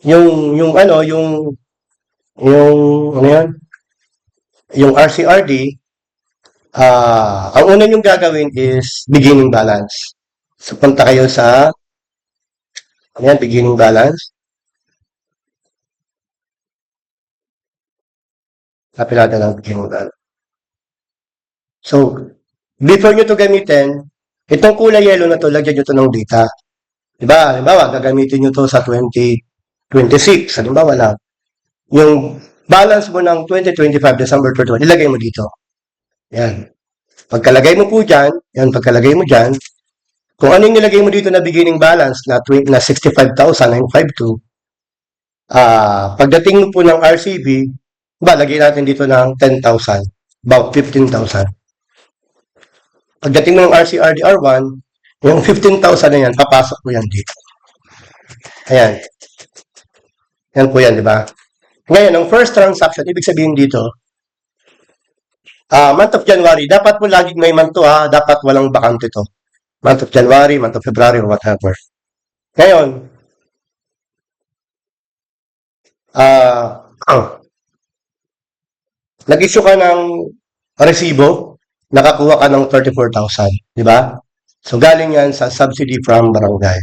yung RCRD, ang una yung gagawin is beginning balance. So, punta kayo sa beginning balance. Tapos natin ang beginning balance. So, before nyo to gamitin, itong kulay yellow na to, lagyan nyo to ng data. Diba? Halimbawa, gagamitin nyo to sa 2026. Halimbawa lang. Yung balance mo ng 2025, December 31, ilagay mo dito. Yan. Pagkalagay mo po dyan, pagkalagay mo dyan, kung anong nilagay mo dito na beginning balance na 65,952, pagdating mo po ng RCB, lagay natin dito ng 10,000, about 15,000. Pagdating mo ng RCRD R1, yung 15,000 na yan, papasok mo yan dito. Ayan. Yan po yan, di ba? Ngayon, ang first transaction, ibig sabihin dito, month of January, dapat mo laging may month to, dapat walang bakante to. Month of January, month of February, or whatever. Ngayon, nag-issue ka ng resibo, nakakuha ka ng 34,000, di ba? So, galing yan sa subsidy from barangay.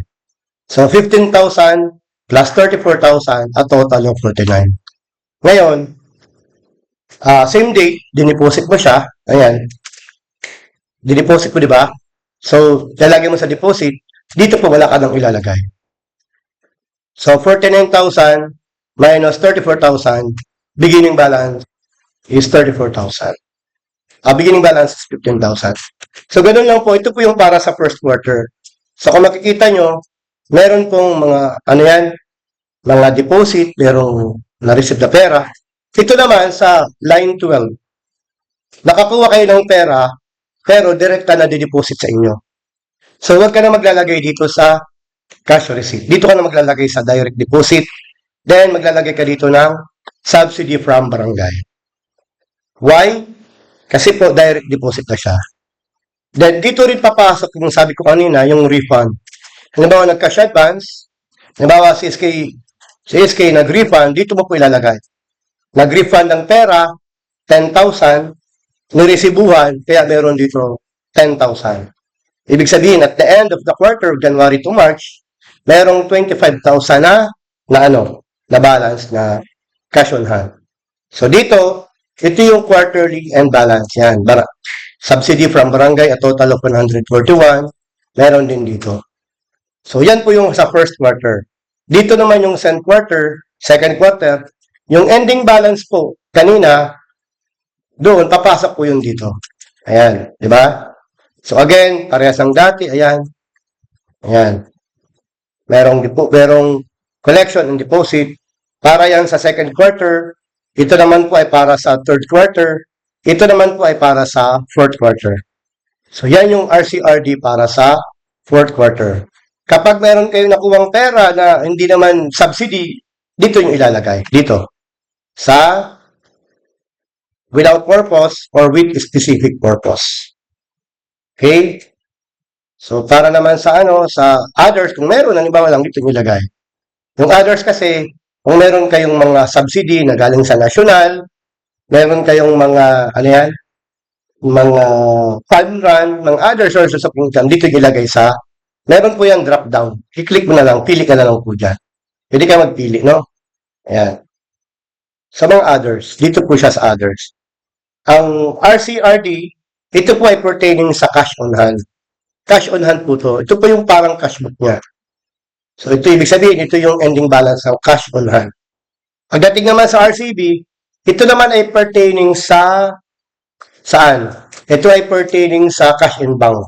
So, 15,000 plus 34,000, a total of 49. Ngayon, same date, dineposit mo siya. Ayan. Dineposit mo, di ba? So, lalagay mo sa deposit. Dito po wala ka nang ilalagay. So, 49,000 minus 34,000, beginning balance is 34,000. Beginning balance is 15,000. So, ganun lang po. Ito po yung para sa first quarter. So, kung makikita nyo, meron pong mga deposit, merong na-receive na pera. Ito naman sa line 12. Nakakuha kayo ng pera, pero direkta na dideposit sa inyo. So, huwag ka na maglalagay dito sa cash receipt. Dito ka na maglalagay sa direct deposit. Then, maglalagay ka dito ng subsidy from barangay. Why? Kasi po, direct deposit na siya. Then, dito rin papasok yung sabi ko kanina, yung refund. Halimbawa, nag-cash advance. Halimbawa, si SK nag-refund, dito mo po ilalagay. Nag-refund ng pera, 10,000, niresibuhan, kaya meron dito 10,000. Ibig sabihin, at the end of the quarter, January to March, merong 25,000 na balance na cash on hand. So dito, ito yung quarterly end balance. Yan. Subsidy from barangay, a total of 141. Meron din dito. So yan po yung sa first quarter. Dito naman yung second quarter, yung ending balance po, kanina, doon, papasok po yung dito. Ayan, di ba? So again, parehas ng dati, ayan. Ayan. Merong collection and deposit. Para yan sa second quarter. Ito naman po ay para sa third quarter. Ito naman po ay para sa fourth quarter. So yan yung RCRD para sa fourth quarter. Kapag meron kayong nakuwang pera na hindi naman subsidy, dito yung ilalagay. Dito. Sa without purpose or with specific purpose. Okay? So, para naman sa sa others, kung meron, halimbawa lang dito nilagay. Yung others kasi, kung meron kayong mga subsidy na galing sa national, meron kayong mga, mga fund run, mga other sources of income, dito ilagay sa, meron po yung drop down. I-click mo na lang, pili ka na lang po dyan. Pwede ka magpili, no? Ayan. Sa mga others, dito po siya sa others. Ang RCRD, ito po ay pertaining sa cash on hand. Cash on hand po to. Ito po yung parang cash book niya. So, ito ibig sabihin, ito yung ending balance ng cash on hand. Pagdating naman sa RCB, ito naman ay pertaining sa saan? Ito ay pertaining sa cash in bank.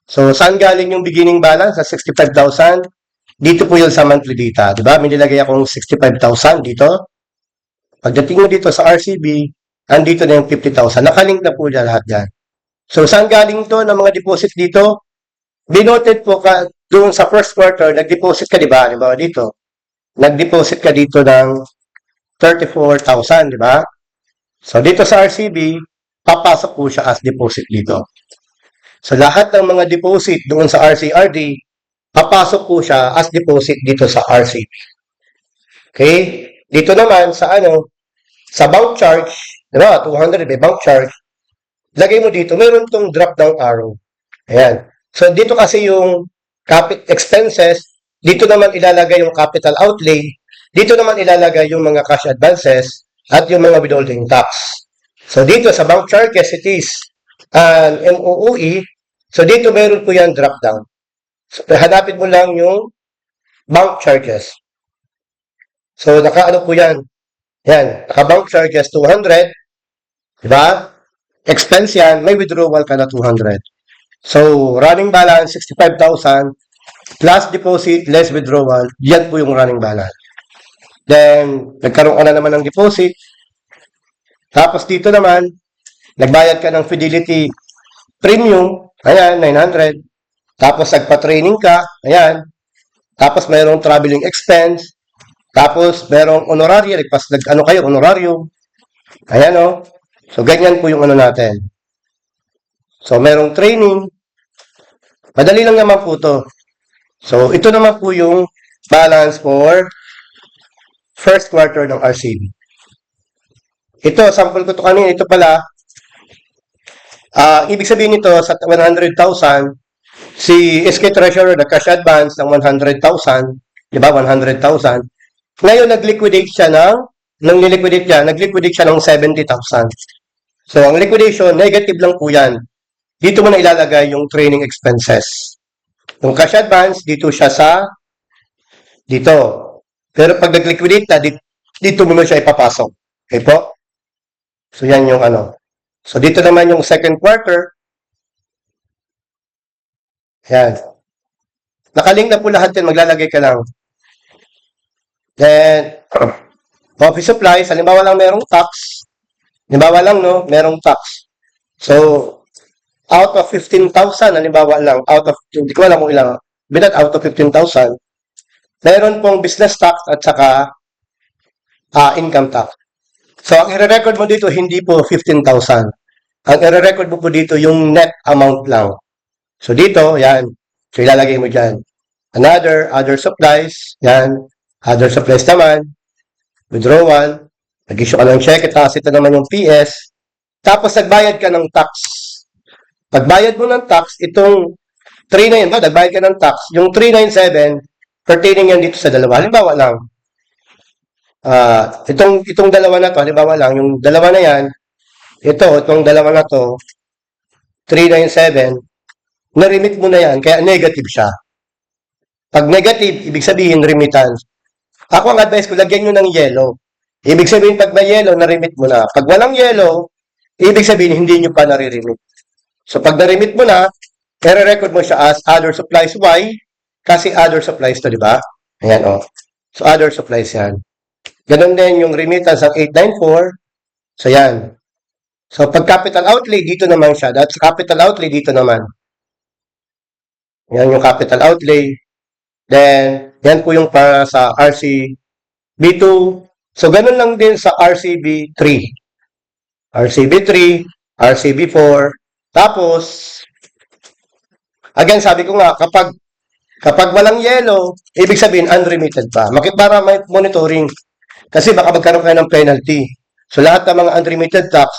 So, saan galing yung beginning balance? Sa 65,000. Dito po yun sa monthly data. Diba? May nilagay akong 65,000 dito. Pagdating mo dito sa RCB, andito na yung 50,000. Nakalink na po dyan lahat yan. So, saan galing to ng mga deposit dito? Binoted po ka doon sa first quarter, nag-deposit ka, di ba? Halimbawa dito. Nag-deposit ka dito ng 34,000, di ba? So, dito sa RCB, papasok po siya as deposit dito. So, lahat ng mga deposit doon sa RCRD, papasok po siya as deposit dito sa RCB. Okay? Dito naman sa sa bank charge, di ba? 200 may bank charge. Lagay mo dito, meron tong drop down arrow. Ayan. So, dito kasi yung expenses, dito naman ilalagay yung capital outlay, dito naman ilalagay yung mga cash advances, at yung mga withholding tax. So, dito sa bank charges, it is MOOE. So, dito meron po yan drop down. So, hanapin mo lang yung bank charges. So, naka-ano po yan? Yan, naka-bank charges 200. Diba? Expense yan, may withdrawal ka na 200. So, running balance, 65,000 plus deposit, less withdrawal. Yan po yung running balance. Then, nagkaroon ka na naman ng deposit. Tapos dito naman, nagbayad ka ng fidelity premium. Ayan, 900. Tapos, nagpa-training ka. Ayan. Tapos, mayroong traveling expense. Tapos, mayroong honorarium. Honorarium. Ayan, o. So, ganyan po yung natin. So, merong training. Madali lang naman po to. So, ito naman po yung balance for first quarter ng RCB. Ito, sample ko to kanina. Ito pala, ibig sabihin nito, sa 100,000, si SK Treasurer nag-cash advance ng 100,000, di ba, 100,000. Ngayon, nag-liquidate siya nag-liquidate siya ng 70,000. So, ang liquidation, negative lang po yan. Dito mo na ilalagay yung training expenses. Yung cash advance, dito siya sa dito. Pero pag nag-liquidate na, dito mo na siya ipapasok. Okay po? So, yan yung So, dito naman yung second quarter. Yan. Nakaling na po lahat yan. Maglalagay ka lang. Then, office supplies. Halimbawa lang merong tax. Halimbawa lang, no? Merong tax. So, out of 15,000, halimbawa lang, hindi ko alam kung ilang, binat out of 15,000, meron pong business tax at saka income tax. So, ang i-record mo dito, hindi po 15,000. Ang i-record mo po dito, yung net amount lang. So, dito, yan. So, ilalagay mo dyan. Other supplies, yan. Other supplies naman. Withdrawal. Nag-issue ka ng cheque, tapos ito naman yung PS. Tapos nagbayad ka ng tax. Pagbayad mo ng tax, itong 39 ba, nagbayad ka ng tax, yung 397, pertaining yan dito sa dalawa. Halimbawa lang, itong dalawa na to, halimbawa lang, yung dalawa na yan, itong dalawa na to, 397, na-remit mo na yan, kaya negative siya. Pag negative, ibig sabihin remittance. Ako ang advice ko, lagyan nyo ng yellow. Ibig sabihin, pag may yellow, na-remit mo na. Pag walang yellow, ibig sabihin, hindi nyo pa nare-remit. So, pag na-remit mo na, i-record mo siya as other supplies Y, kasi other supplies to, di ba? Ayan, o. So, other supplies yan. Ganun din yung remittance ng 894. So, yan. So, pag capital outlay, dito naman siya. That's capital outlay, dito naman. Yan yung capital outlay. Then, yan po yung para sa RCB2. So, ganun lang din sa RCB3. RCB3, RCB4. Tapos, again, sabi ko nga, kapag walang yellow, ibig sabihin unremitted pa. Para may monitoring. Kasi baka magkaroon kayo ng penalty. So, lahat ng mga unremitted tax,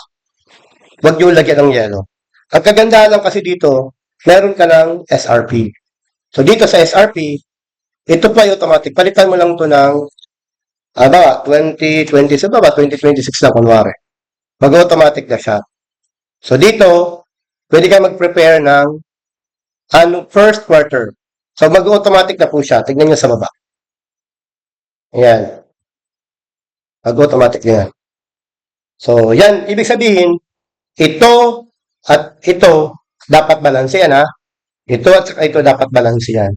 huwag nyo lagyan ng yellow. Ang kagandahan lang kasi dito, meron ka ng SRP. So, dito sa SRP, ito pa yung automatic. Palitan mo lang to ng 2026 na kunwari. Mag-automatic na siya. So, dito, pwede kayo mag-prepare ng first quarter. So, mag-automatic na po siya. Tignan nyo sa baba. Ayan. Mag-automatic na yan. So, yan. Ibig sabihin, ito at ito dapat balance yan, ha? Ito at saka ito dapat balance yan.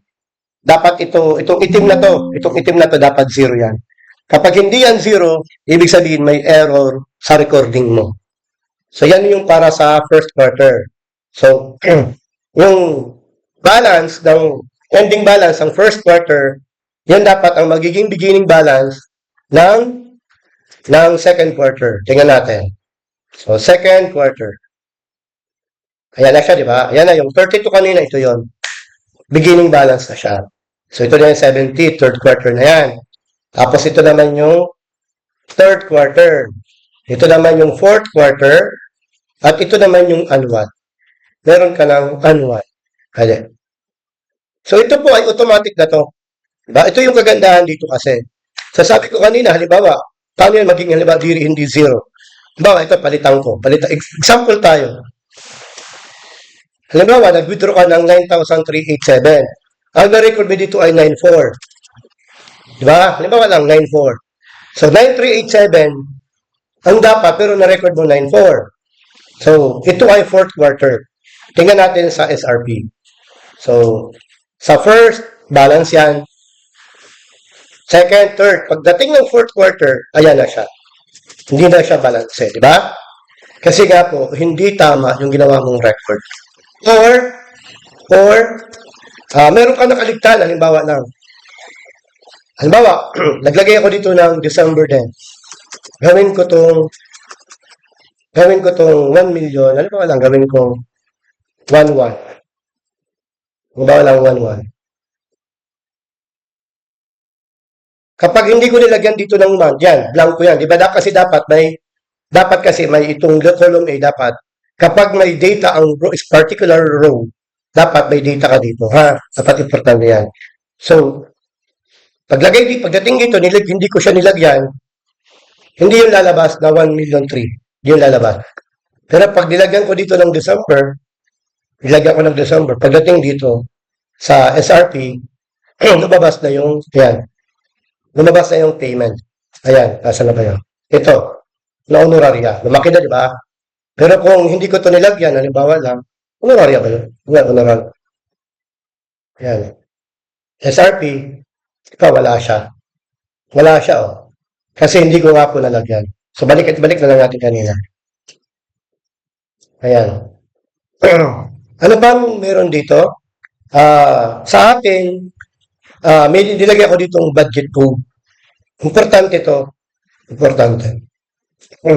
Dapat itong itim na to dapat zero yan. Kapag hindi yan zero, ibig sabihin may error sa recording mo. So, yan yung para sa first quarter. So, yung balance ending balance ng first quarter, yan dapat ang magiging beginning balance ng second quarter. Tingnan natin. So, second quarter. Ayan na siya, di ba? Ayan na, yung 32 kanina, ito yon. Beginning balance na siya. So, ito na yung 70, third quarter na yan. Tapos, ito naman yung third quarter. Ito naman yung fourth quarter. At ito naman yung annual. Meron ka ng annual. Ayan. So, ito po ay automatic na to. Diba? Ito yung kagandahan dito kasi. Sasabi ko kanina, halimbawa, paano yan maging halimbawa, hindi zero? Halimbawa, ito, palitan ko. Example tayo. Halimbawa, nag-withdraw ka ng 9,387. Ang na-record mo dito ay 94. Diba? Halimbawa lang, 94. So, 9387, ang dapat, pero na-record mo 94. So, ito ay fourth quarter. Tingnan natin sa SRP. So, sa first, balance yan. Second, third. Pagdating ng fourth quarter, ayan na siya. Hindi na siya balance, di ba? Kasi nga po, hindi tama yung ginawa mong record. Or, meron ka nakaligtan, halimbawa lang. Halimbawa, naglagay ako dito ng December 10. Gawin ko tong 1 million. Halimbawa lang, gawin ko 1-1. Halimbawa lang 1-1. Kapag hindi ko nilagyan dito ng month, yan, blanco yan. Di ba? Dapat kasi may itong column A, dapat. Kapag may data ang particular row, dapat may data ka dito, ha? Dapat importante yan. So, pagdating dito, hindi ko siya nilagyan, hindi yung lalabas na 1,000,003. Hindi yung lalabas. Pero pag nilagyan ko dito ng December, pagdating dito sa SRP, lumabas na yung, yan, lumabas na yung payment. Ayan, nasa na ba yun? Ito, na honoraria. Lumaki na, di ba? Pero kung hindi ko ito nilagyan, halimbawa lang, honoraria ba yun? Honoraria. Ayan. SRP, wala siya. Wala siya, oh. Kasi hindi ko nga po nalagyan. So, balik na lang natin kanina. Ayan. Ano bang meron dito? Sa atin, may nilagay ako ditong budget code. Importante ito. Importante.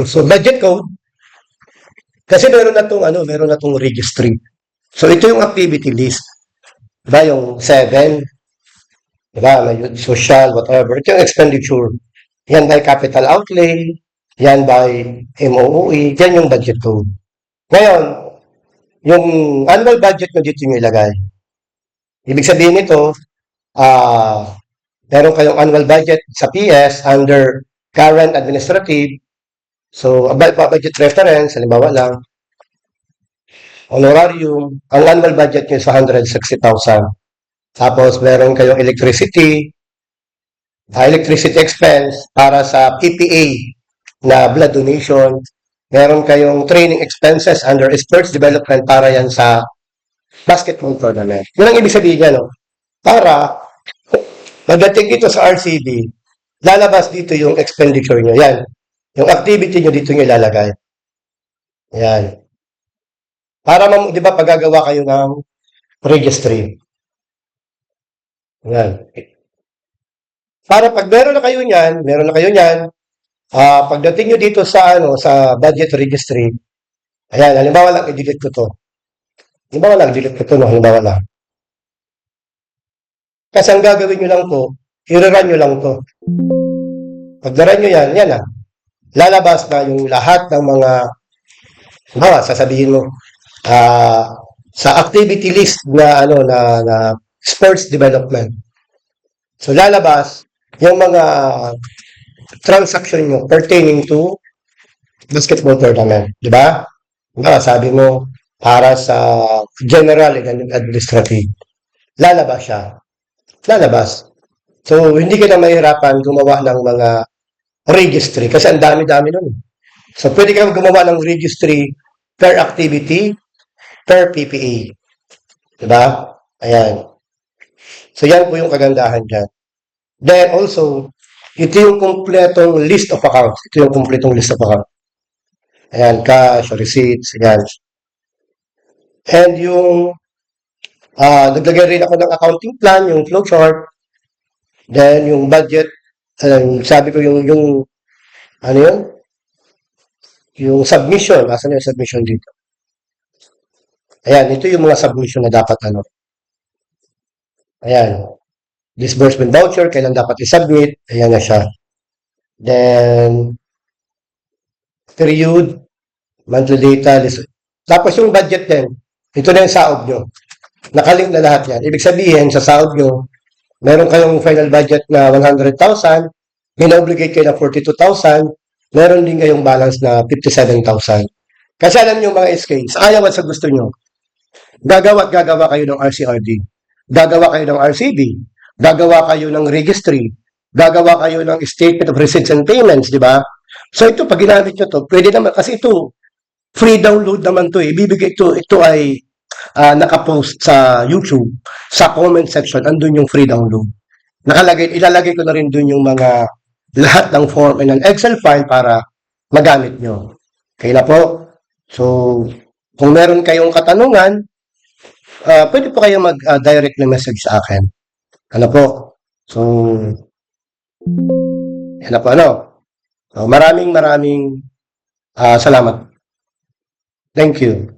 So, budget code, kasi meron na itong registry. So, ito yung activity list. Diba? Yung 7, diba? May social, whatever. Ito yung expenditure. Yan may capital outlay. Yan by MOOE, yan yung budget code. Ngayon, yung annual budget mo dito yung ilagay. Ibig sabihin nito, meron kayong annual budget sa PS under current administrative. So, about budget reference, halimbawa lang, honorarium, ang annual budget nyo is 160,000. Tapos, meron kayong electricity expense para sa PPA na blood donation. Meron kayong training expenses under sports development para yan sa basketball tournament. Yun ang ibig sabihin niya, no? Para, pagdating dito sa RCB, lalabas dito yung expenditure nyo. Yan. Yung activity nyo dito nyo ilalagay. Yan. Para, di ba, paggagawa kayo ng registry. Yan. Para pag meron na kayo niyan, pagdating nyo dito sa, sa budget registry, ayan, halimbawa lang, i-delete ko to. Halimbawa lang. Kasi ang gagawin nyo lang to, i-run nyo lang to. Pag na-run nyo yan, yan na. Lalabas na yung lahat ng mga, sasabihin mo, sa activity list na, na sports development. So, lalabas yung mga transaction nyo pertaining to basketball tournament. Di ba? Sabi mo, para sa general and administrative. Lalabas siya. So, hindi ka na mahirapan gumawa ng mga registry kasi ang dami-dami nun. So, pwede kang gumawa ng registry per activity, per PPA. Diba? Ayan. So, yan po yung kagandahan dyan. Then, also, ito yung kompletong list of accounts. Ayan, cash, receipts, ayan. And yung, naglagay rin ako ng accounting plan, yung flowchart. Then, yung budget, sabi ko yung ano yun? Yung submission. Asan yung submission dito? Ayan, ito yung mga submission na dapat Ayan. Disbursement voucher, kailan dapat i-submit. Ayan na siya. Then, period, monthly data, tapos yung budget din. Ito na yung sahod nyo. Nakalink na lahat yan. Ibig sabihin, sa sahod nyo, meron kayong final budget na 100,000, may na-obligate kayo na 42,000, meron din kayong balance na 57,000. Kasi alam nyo mga SK, sa ayaw at sa gusto nyo, gagawa kayo ng RCRD, gagawa kayo ng RCB, gagawa kayo ng registry, gagawa kayo ng statement of receipts and payments, di ba? So ito, pag ginamit nyo to, pwede naman, kasi ito, free download naman to eh. Ibibigay ito ay nakapost sa YouTube, sa comment section, andun yung free download. Ilalagay ko na rin dun yung mga lahat ng form and an Excel file para magamit nyo. Okay na po? So, kung meron kayong katanungan, pwede po kayong mag-direct na message sa akin. Ano po? So, yan na po, So, maraming salamat. Thank you.